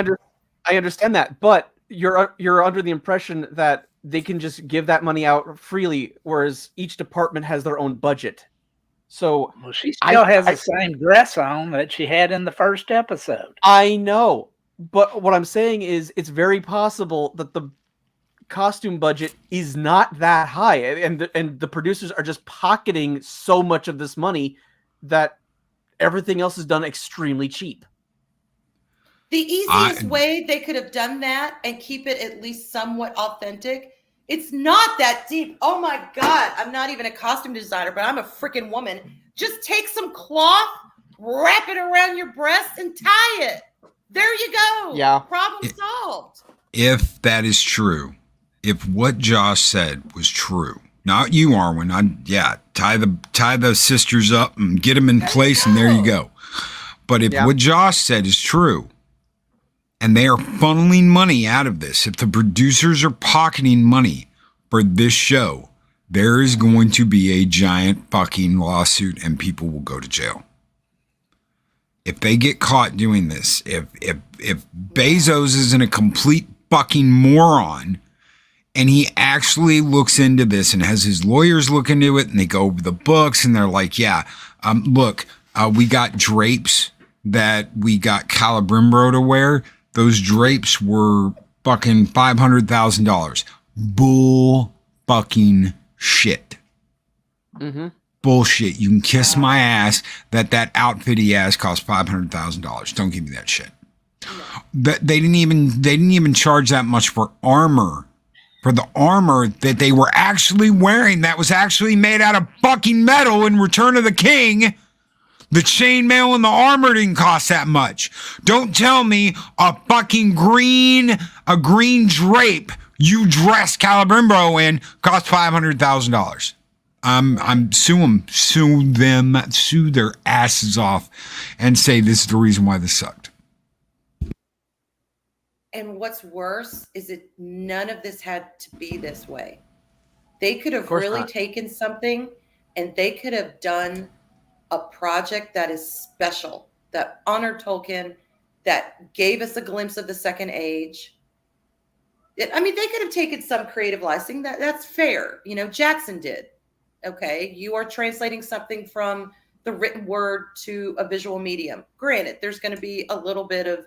understand that, but you're under the impression that they can just give that money out freely, whereas each department has their own budget. So Well, she still has the same dress on that she had in the first episode. I know, but what I'm saying is it's very possible that the costume budget is not that high, and the producers are just pocketing so much of this money that everything else is done extremely cheap. The easiest way they could have done that and keep it at least somewhat authentic, it's not that deep. Oh my God, I'm not even a costume designer, but I'm a freaking woman. Just take some cloth, wrap it around your breast, and tie it. There you go. Yeah. Problem solved. If that is true, if what Josh said was true, not you, Arwen, tie the sisters up and get them in place, and there you go. But if what Josh said is true, and they are funneling money out of this, if the producers are pocketing money for this show, there is going to be a giant fucking lawsuit and people will go to jail. If they get caught doing this, if Bezos isn't a complete fucking moron and he actually looks into this and has his lawyers look into it and they go over the books and they're like, look, we got drapes that we got Calabrimbro to wear. Those drapes were fucking $500,000. Bull fucking shit. Mm-hmm. Bullshit. You can kiss my ass that outfit he has cost $500,000. Don't give me that shit. They didn't even charge that much for armor. For the armor that they were actually wearing that was actually made out of fucking metal in Return of the King. The chainmail and the armor didn't cost that much. Don't tell me a fucking green drape you dressed Calabrimbro in cost $500,000. I'm sue their asses off and say this is the reason why this sucked. And what's worse is that none of this had to be this way. They could have really taken something and they could have done a project that is special, that honored Tolkien, that gave us a glimpse of the Second Age. They could have taken some creative license. That's fair. Jackson did. Okay, you are translating something from the written word to a visual medium. Granted, there's going to be a little bit of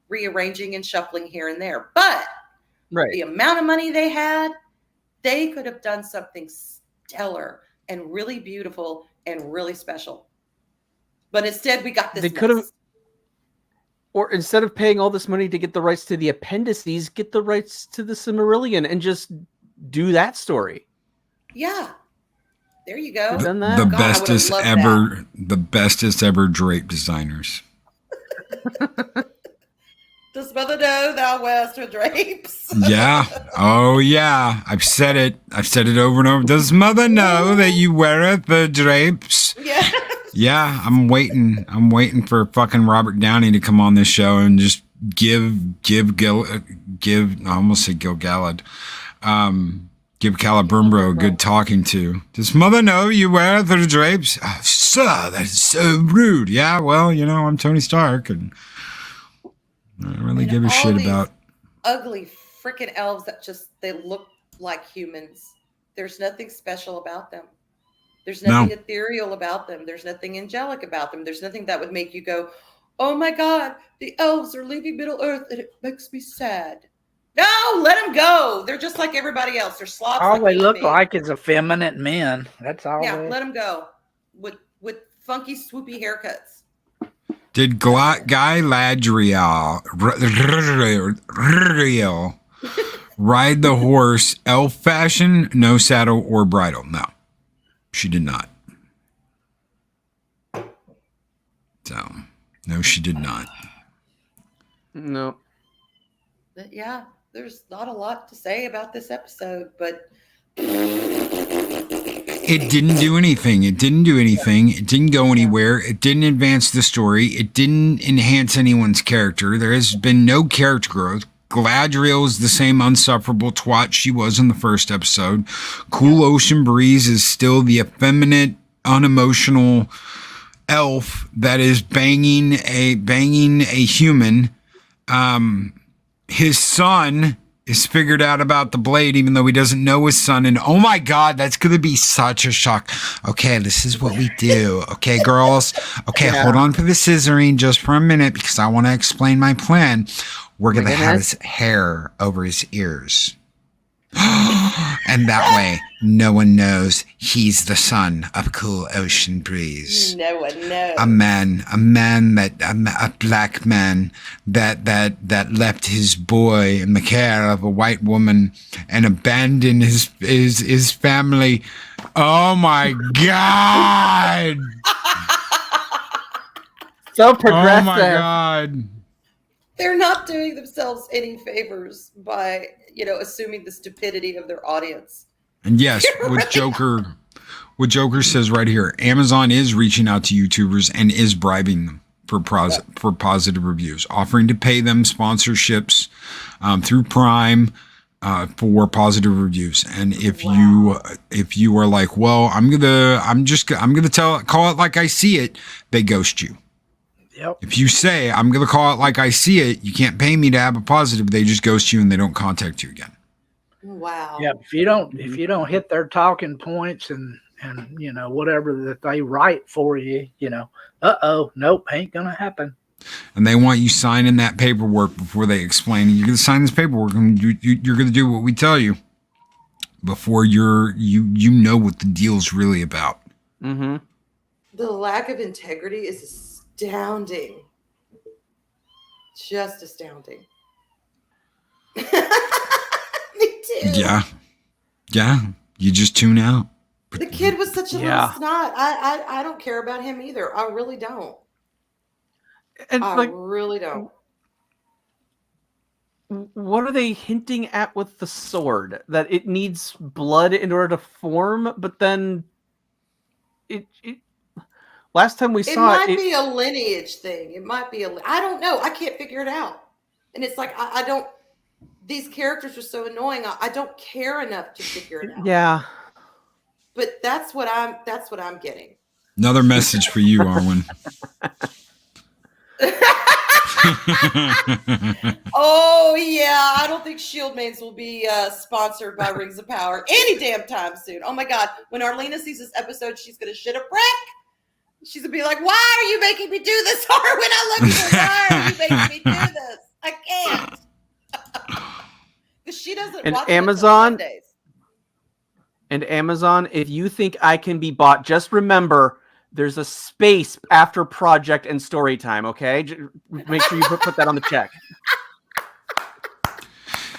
rearranging and shuffling here and there, but the amount of money they had, they could have done something stellar and really beautiful and really special. But instead, we got this. They could have, or instead of paying all this money to get the rights to the appendices, get the rights to the Silmarillion and just do that story. Yeah, there you go. The bestest ever drape designers. Does mother know thou wearest her drapes? Yeah. Oh, yeah. I've said it over and over. Does mother know that you weareth the drapes? Yeah. Yeah. I'm waiting for fucking Robert Downey to come on this show and just give I almost said Gil Galad. Give Calabrimbro a good talking to. Does mother know you wear the drapes? Oh, sir, that is so rude. Yeah, well, I'm Tony Stark and I don't really give a shit about ugly freaking elves that they look like humans. There's nothing special about them. There's nothing ethereal about them. There's nothing angelic about them. There's nothing that would make you go, oh my God, the elves are leaving Middle Earth and it makes me sad. No, let them go. They're just like everybody else. They're sloths. All they look like is effeminate men. That's all. Yeah, let them go with funky, swoopy haircuts. Did Guy Ladriel ride the horse elf fashion, no saddle or bridle? No, she did not. So, no, she did not. No. But yeah, there's not a lot to say about this episode, but it didn't do anything. It didn't go anywhere. It didn't advance the story. It didn't enhance anyone's character. There has been no character growth. Galadriel is the same unsufferable twat she was in the first episode. Cool Ocean Breeze is still the effeminate, unemotional elf that is banging a human his son is figured out about the blade, even though he doesn't know his son. And oh my God, that's going to be such a shock. Okay, this is what we do. Okay, girls. Okay, hold on for the scissoring just for a minute because I want to explain my plan. We're going to have his hair over his ears. And that way, no one knows he's the son of Cool Ocean Breeze. No one knows. A black man that left his boy in the care of a white woman and abandoned his family. Oh my God! So progressive. Oh my God! They're not doing themselves any favors by, assuming the stupidity of their audience. And yes, what Joker says right here, Amazon is reaching out to YouTubers and is bribing them for positive reviews, offering to pay them sponsorships through Prime for positive reviews. And if you are like, well, I'm gonna call it like I see it, they ghost you. Yep. If you say, I'm going to call it like I see it, you can't pay me to have a positive, they just ghost you and they don't contact you again. Wow. Yeah, if you don't hit their talking points and whatever that they write for you, nope, ain't gonna happen. And they want you signing that paperwork before they explain. You're going to sign this paperwork and you're going to do what we tell you before you know what the deal's really about. Mm-hmm. The lack of integrity is astounding. Just astounding. Me too. Yeah. You just tune out. The kid was such a little snot. I don't care about him either. I really don't. And I really don't. What are they hinting at with the sword? That it needs blood in order to form, but then it last time we saw it might be a lineage thing. It might be I don't know. I can't figure it out. And it's like I don't. These characters are so annoying. I don't care enough to figure it out. Yeah. But that's what I'm getting. Another message for you, Arwen. Oh yeah, I don't think Shield Mains will be sponsored by Rings of Power any damn time soon. Oh my God, when Arlena sees this episode, she's gonna shit a brick. She's gonna be like, "Why are you making me do this, Arwen? I love you. Why are you making me do this? I can't." Because she doesn't watch Amazon. Sundays. And Amazon, if you think I can be bought, just remember there's a space after project and story time, okay? Make sure you put that on the check.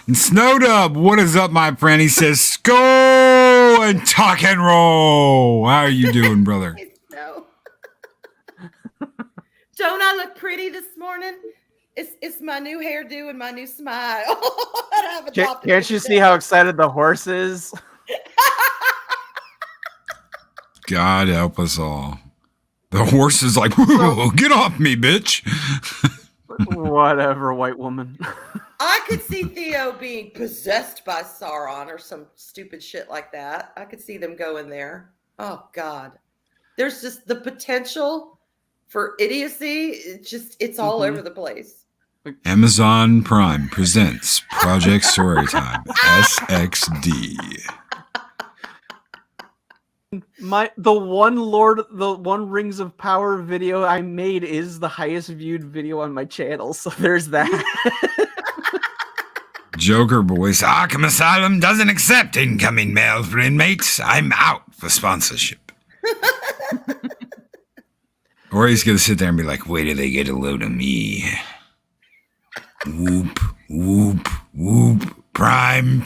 And Snowdub, what is up, my friend? He says, go and talk and roll. How are you doing, brother? No. Don't I look pretty this morning? It's my new hairdo and my new smile. Can't you see how excited the horse is? God help us all. The horse is like, get off me, bitch. Whatever, white woman. I could see Theo being possessed by Sauron or some stupid shit like that. I could see them going there. Oh, God. There's just the potential for idiocy. It's all over the place. Amazon Prime presents Project Storytime SXD. The one Rings of Power video I made is the highest viewed video on my channel, so there's that. Joker voice, Arkham Asylum doesn't accept incoming mail for inmates. I'm out for sponsorship. Or he's gonna sit there and be like, wait till they get a load of me. Whoop, whoop, whoop. Prime.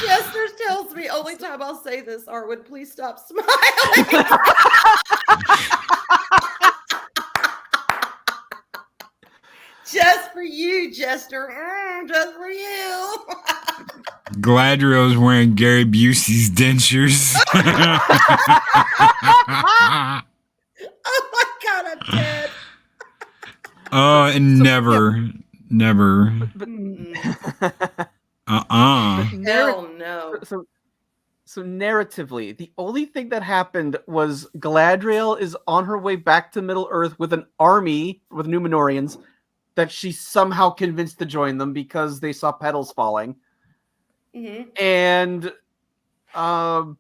Chester tells me only time I'll say this, Arwen, please stop smiling. Just for you, Chester. Just for you. Gladrill's wearing Gary Busey's dentures. Oh my God, I'm dead. And never. Hell no. So narratively, the only thing that happened was Galadriel is on her way back to Middle Earth with an army with Numenorians that she somehow convinced to join them because they saw petals falling. Mm-hmm. And the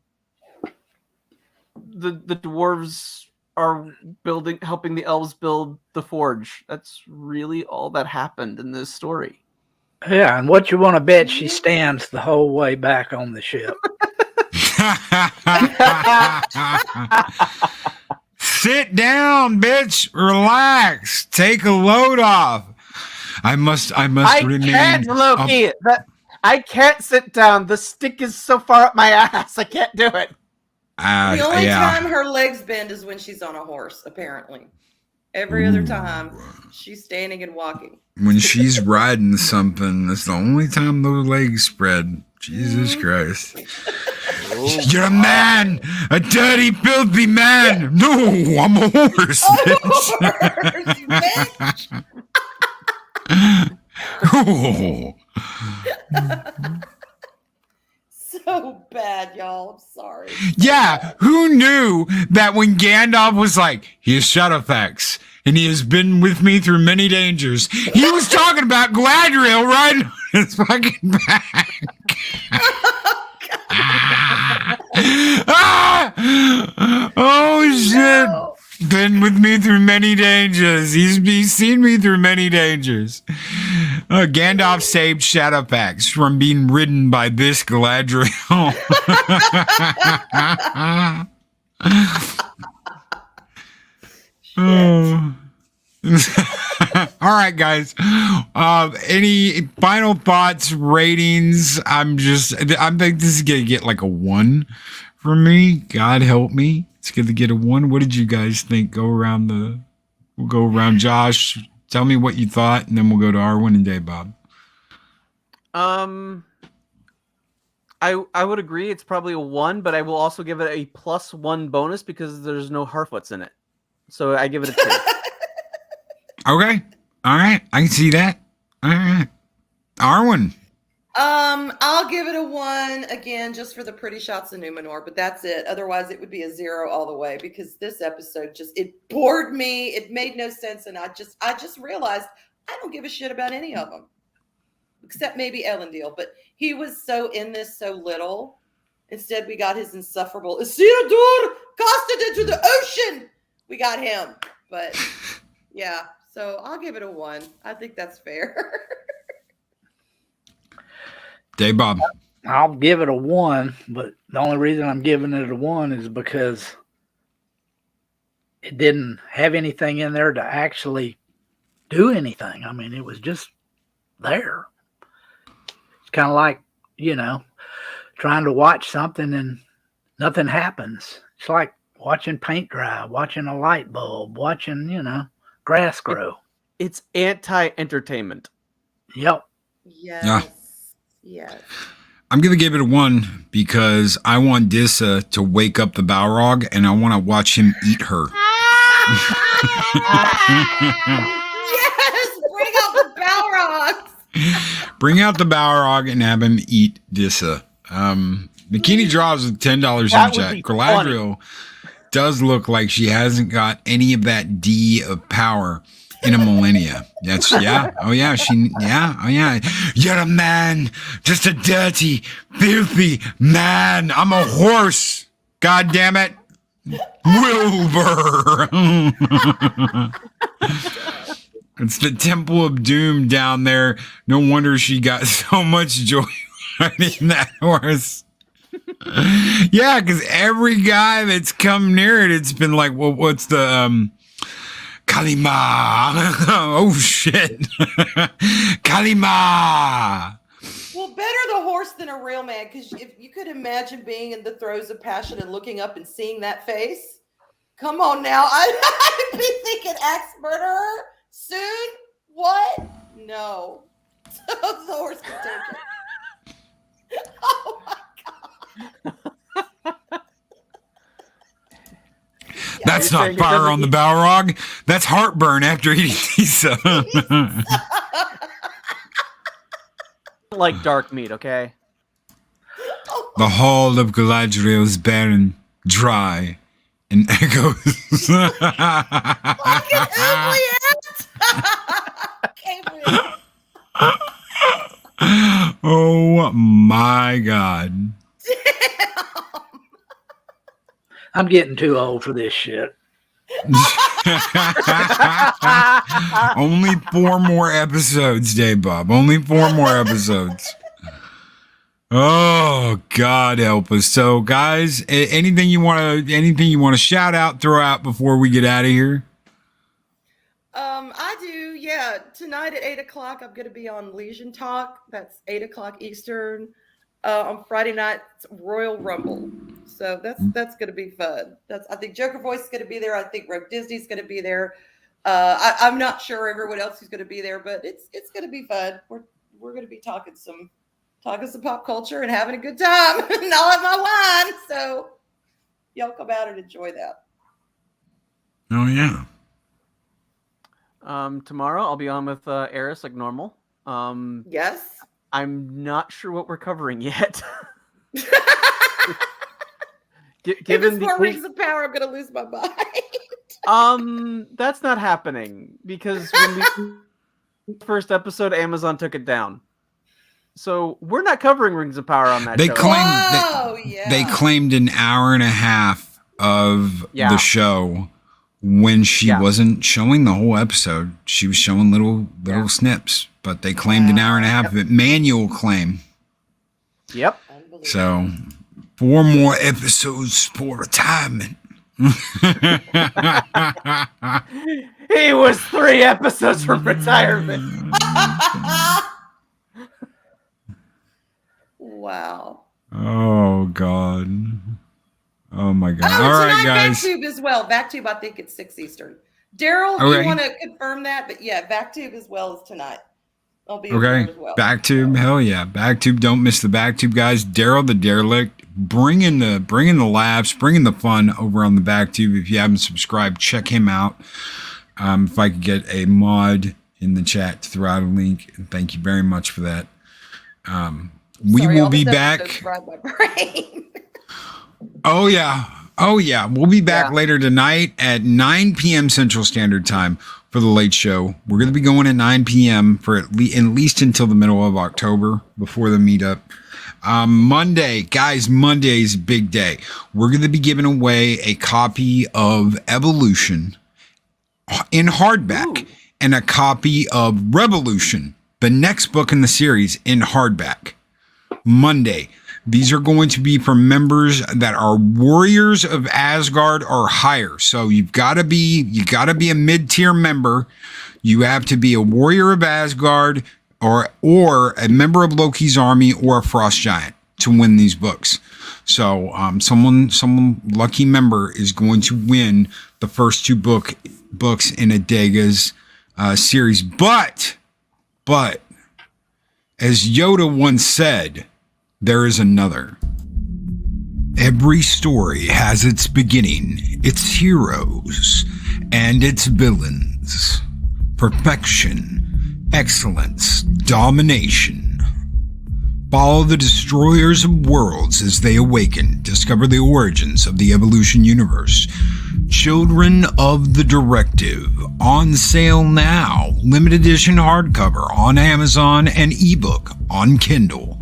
dwarves are helping the elves build the forge. That's really all that happened in this story. Yeah, and what you want to bet she stands the whole way back on the ship? Sit down, bitch. Relax. Take a load off. I must remain. Can't, Loki. I can't sit down. The stick is so far up my ass. I can't do it. The only time her legs bend is when she's on a horse, apparently. Every other time, she's standing and walking. When she's riding something, that's the only time those legs spread. Jesus Christ. You're a man! A dirty, filthy man! No, I'm a horse, bitch! Oh. So bad, y'all. I'm sorry. Yeah, who knew that when Gandalf was like, he is Shadowfax, and he has been with me through many dangers, he was talking about Galadriel riding on his fucking back. Oh, shit. No. Been with me through many dangers. He's seen me through many dangers. Gandalf saved Shadowfax from being ridden by this Galadriel. All right, guys. Any final thoughts, ratings? I think this is gonna get like a 1 from me. God help me. It's gonna get a 1. What did you guys think? We'll go around. Josh, tell me what you thought, and then we'll go to Arwen and Dave Bob. I would agree. It's probably a 1, but I will also give it a +1 bonus because there's no Harfoots in it. So I give it a 2. Okay. All right. I can see that. All right. Arwen. I'll give it a 1 again, just for the pretty shots of Numenor, but that's it. Otherwise, it would be a 0 all the way because this episode it bored me. It made no sense, and I just realized I don't give a shit about any of them, except maybe Elendil. But he was so in this so little. Instead, we got his insufferable Isildur casted into the ocean. We got him, but yeah. So I'll give it a 1. I think that's fair. Dave Bob. I'll give it a 1, but the only reason I'm giving it a 1 is because it didn't have anything in there to actually do anything. I mean, it was just there. It's kind of like, trying to watch something and nothing happens. It's like watching paint dry, watching a light bulb, watching, grass grow. It's anti-entertainment. Yep. Yes. Yeah. Yes. I'm going to give it a 1 because I want Dissa to wake up the Balrog and I want to watch him eat her. Yes! Bring out the Balrogs! Bring out the Balrog and have him eat Dissa. Bikini draws with $10 in chat. Galadriel does look like she hasn't got any of that D of power in a millennia. That's oh yeah. You're a man, just a dirty, filthy man. I'm a horse. God damn it. Wilbur. It's the Temple of Doom down there. No wonder she got so much joy riding that horse. Yeah, because every guy that's come near it, it's been like, well, what's the Kalima? Oh shit. Kalima. Well, better the horse than a real man, because if you could imagine being in the throes of passion and looking up and seeing that face, come on now. I'd be thinking axe murderer soon. What? No. The horse can take it. Oh my God. That's not fire on the Balrog. That's heartburn after eating pizza. Like dark meat, okay? Oh The hall of Galadriel's barren, dry, and echoes. Fucking Oubliette! Oh my God. I'm getting too old for this shit. Only 4 more episodes, Dave Bob. Only 4 more episodes. Oh, God help us. So, guys, anything you want to shout out, throw out before we get out of here? I do. Yeah, tonight at 8:00, I'm going to be on Legion Talk. That's 8:00 Eastern. On Friday night, it's Royal Rumble. So that's going to be fun. I think Joker Voice is going to be there. I think Rogue Disney's going to be there. I'm not sure everyone else is going to be there, but it's going to be fun. We're going to be talking some pop culture and having a good time. And I'll have my wine. So y'all come out and enjoy that. Oh, yeah. Tomorrow I'll be on with Eris like normal. Yes. I'm not sure what we're covering yet. If it's more Rings of Power, I'm going to lose my mind. That's not happening because when we first episode, Amazon took it down. So we're not covering Rings of Power on that show. They claimed an hour and a half of the show when she wasn't showing the whole episode. She was showing little snips, but they claimed an hour and a half of it. Manual claim. Yep. So 4 more episodes for retirement. He was 3 episodes from retirement. Wow. Oh, God. Oh, my God. Oh, all right, guys. Backtube as well. Backtube, I think it's 6 Eastern. Daryl, you want to confirm that? But yeah, Backtube as well as tonight. I'll be okay. As well. Backtube, hell yeah. Backtube, don't miss the Backtube, guys. Daryl the Derelict, bringing the laughs, bringing the fun over on the Backtube. If you haven't subscribed, check him out. If I could get a mod in the chat to throw out a link, thank you very much for that. We will be back. Oh yeah. We'll be back later tonight at 9 p.m. Central Standard Time for the late show. We're going to be going at 9 p.m. for at least until the middle of October before the meetup. Monday, guys, Monday's a big day. We're going to be giving away a copy of Evolution in hardback and a copy of Revolution, the next book in the series, in hardback. Monday. These are going to be for members that are Warriors of Asgard or higher. So you got to be a mid-tier member. You have to be a Warrior of Asgard or a member of Loki's army or a Frost Giant to win these books. So some lucky member is going to win the first 2 books in Adega's series. But as Yoda once said, there is another. Every story has its beginning, its heroes, and its villains. Perfection, excellence, domination. Follow the destroyers of worlds as they awaken. Discover the origins of the Evolution universe. Children of the Directive. On sale now. Limited edition hardcover on Amazon and ebook on Kindle.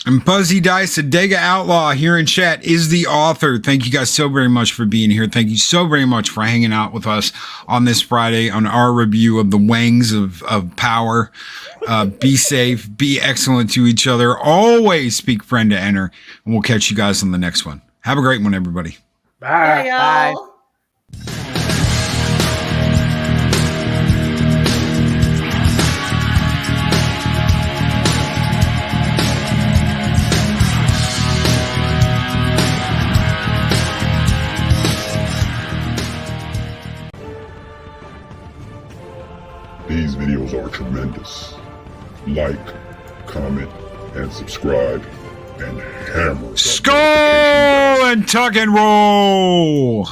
And Fuzzy Dice, Adega Outlaw here in chat, is the author. Thank you guys so very much for being here. Thank you so very much for hanging out with us on this Friday on our review of the Wangs of Power. Be safe, be excellent to each other. Always speak friend to enter. And we'll catch you guys on the next one. Have a great one, everybody. Bye. Bye. These videos are tremendous. Like, comment, and subscribe, and hammer that Skull and tuck and roll!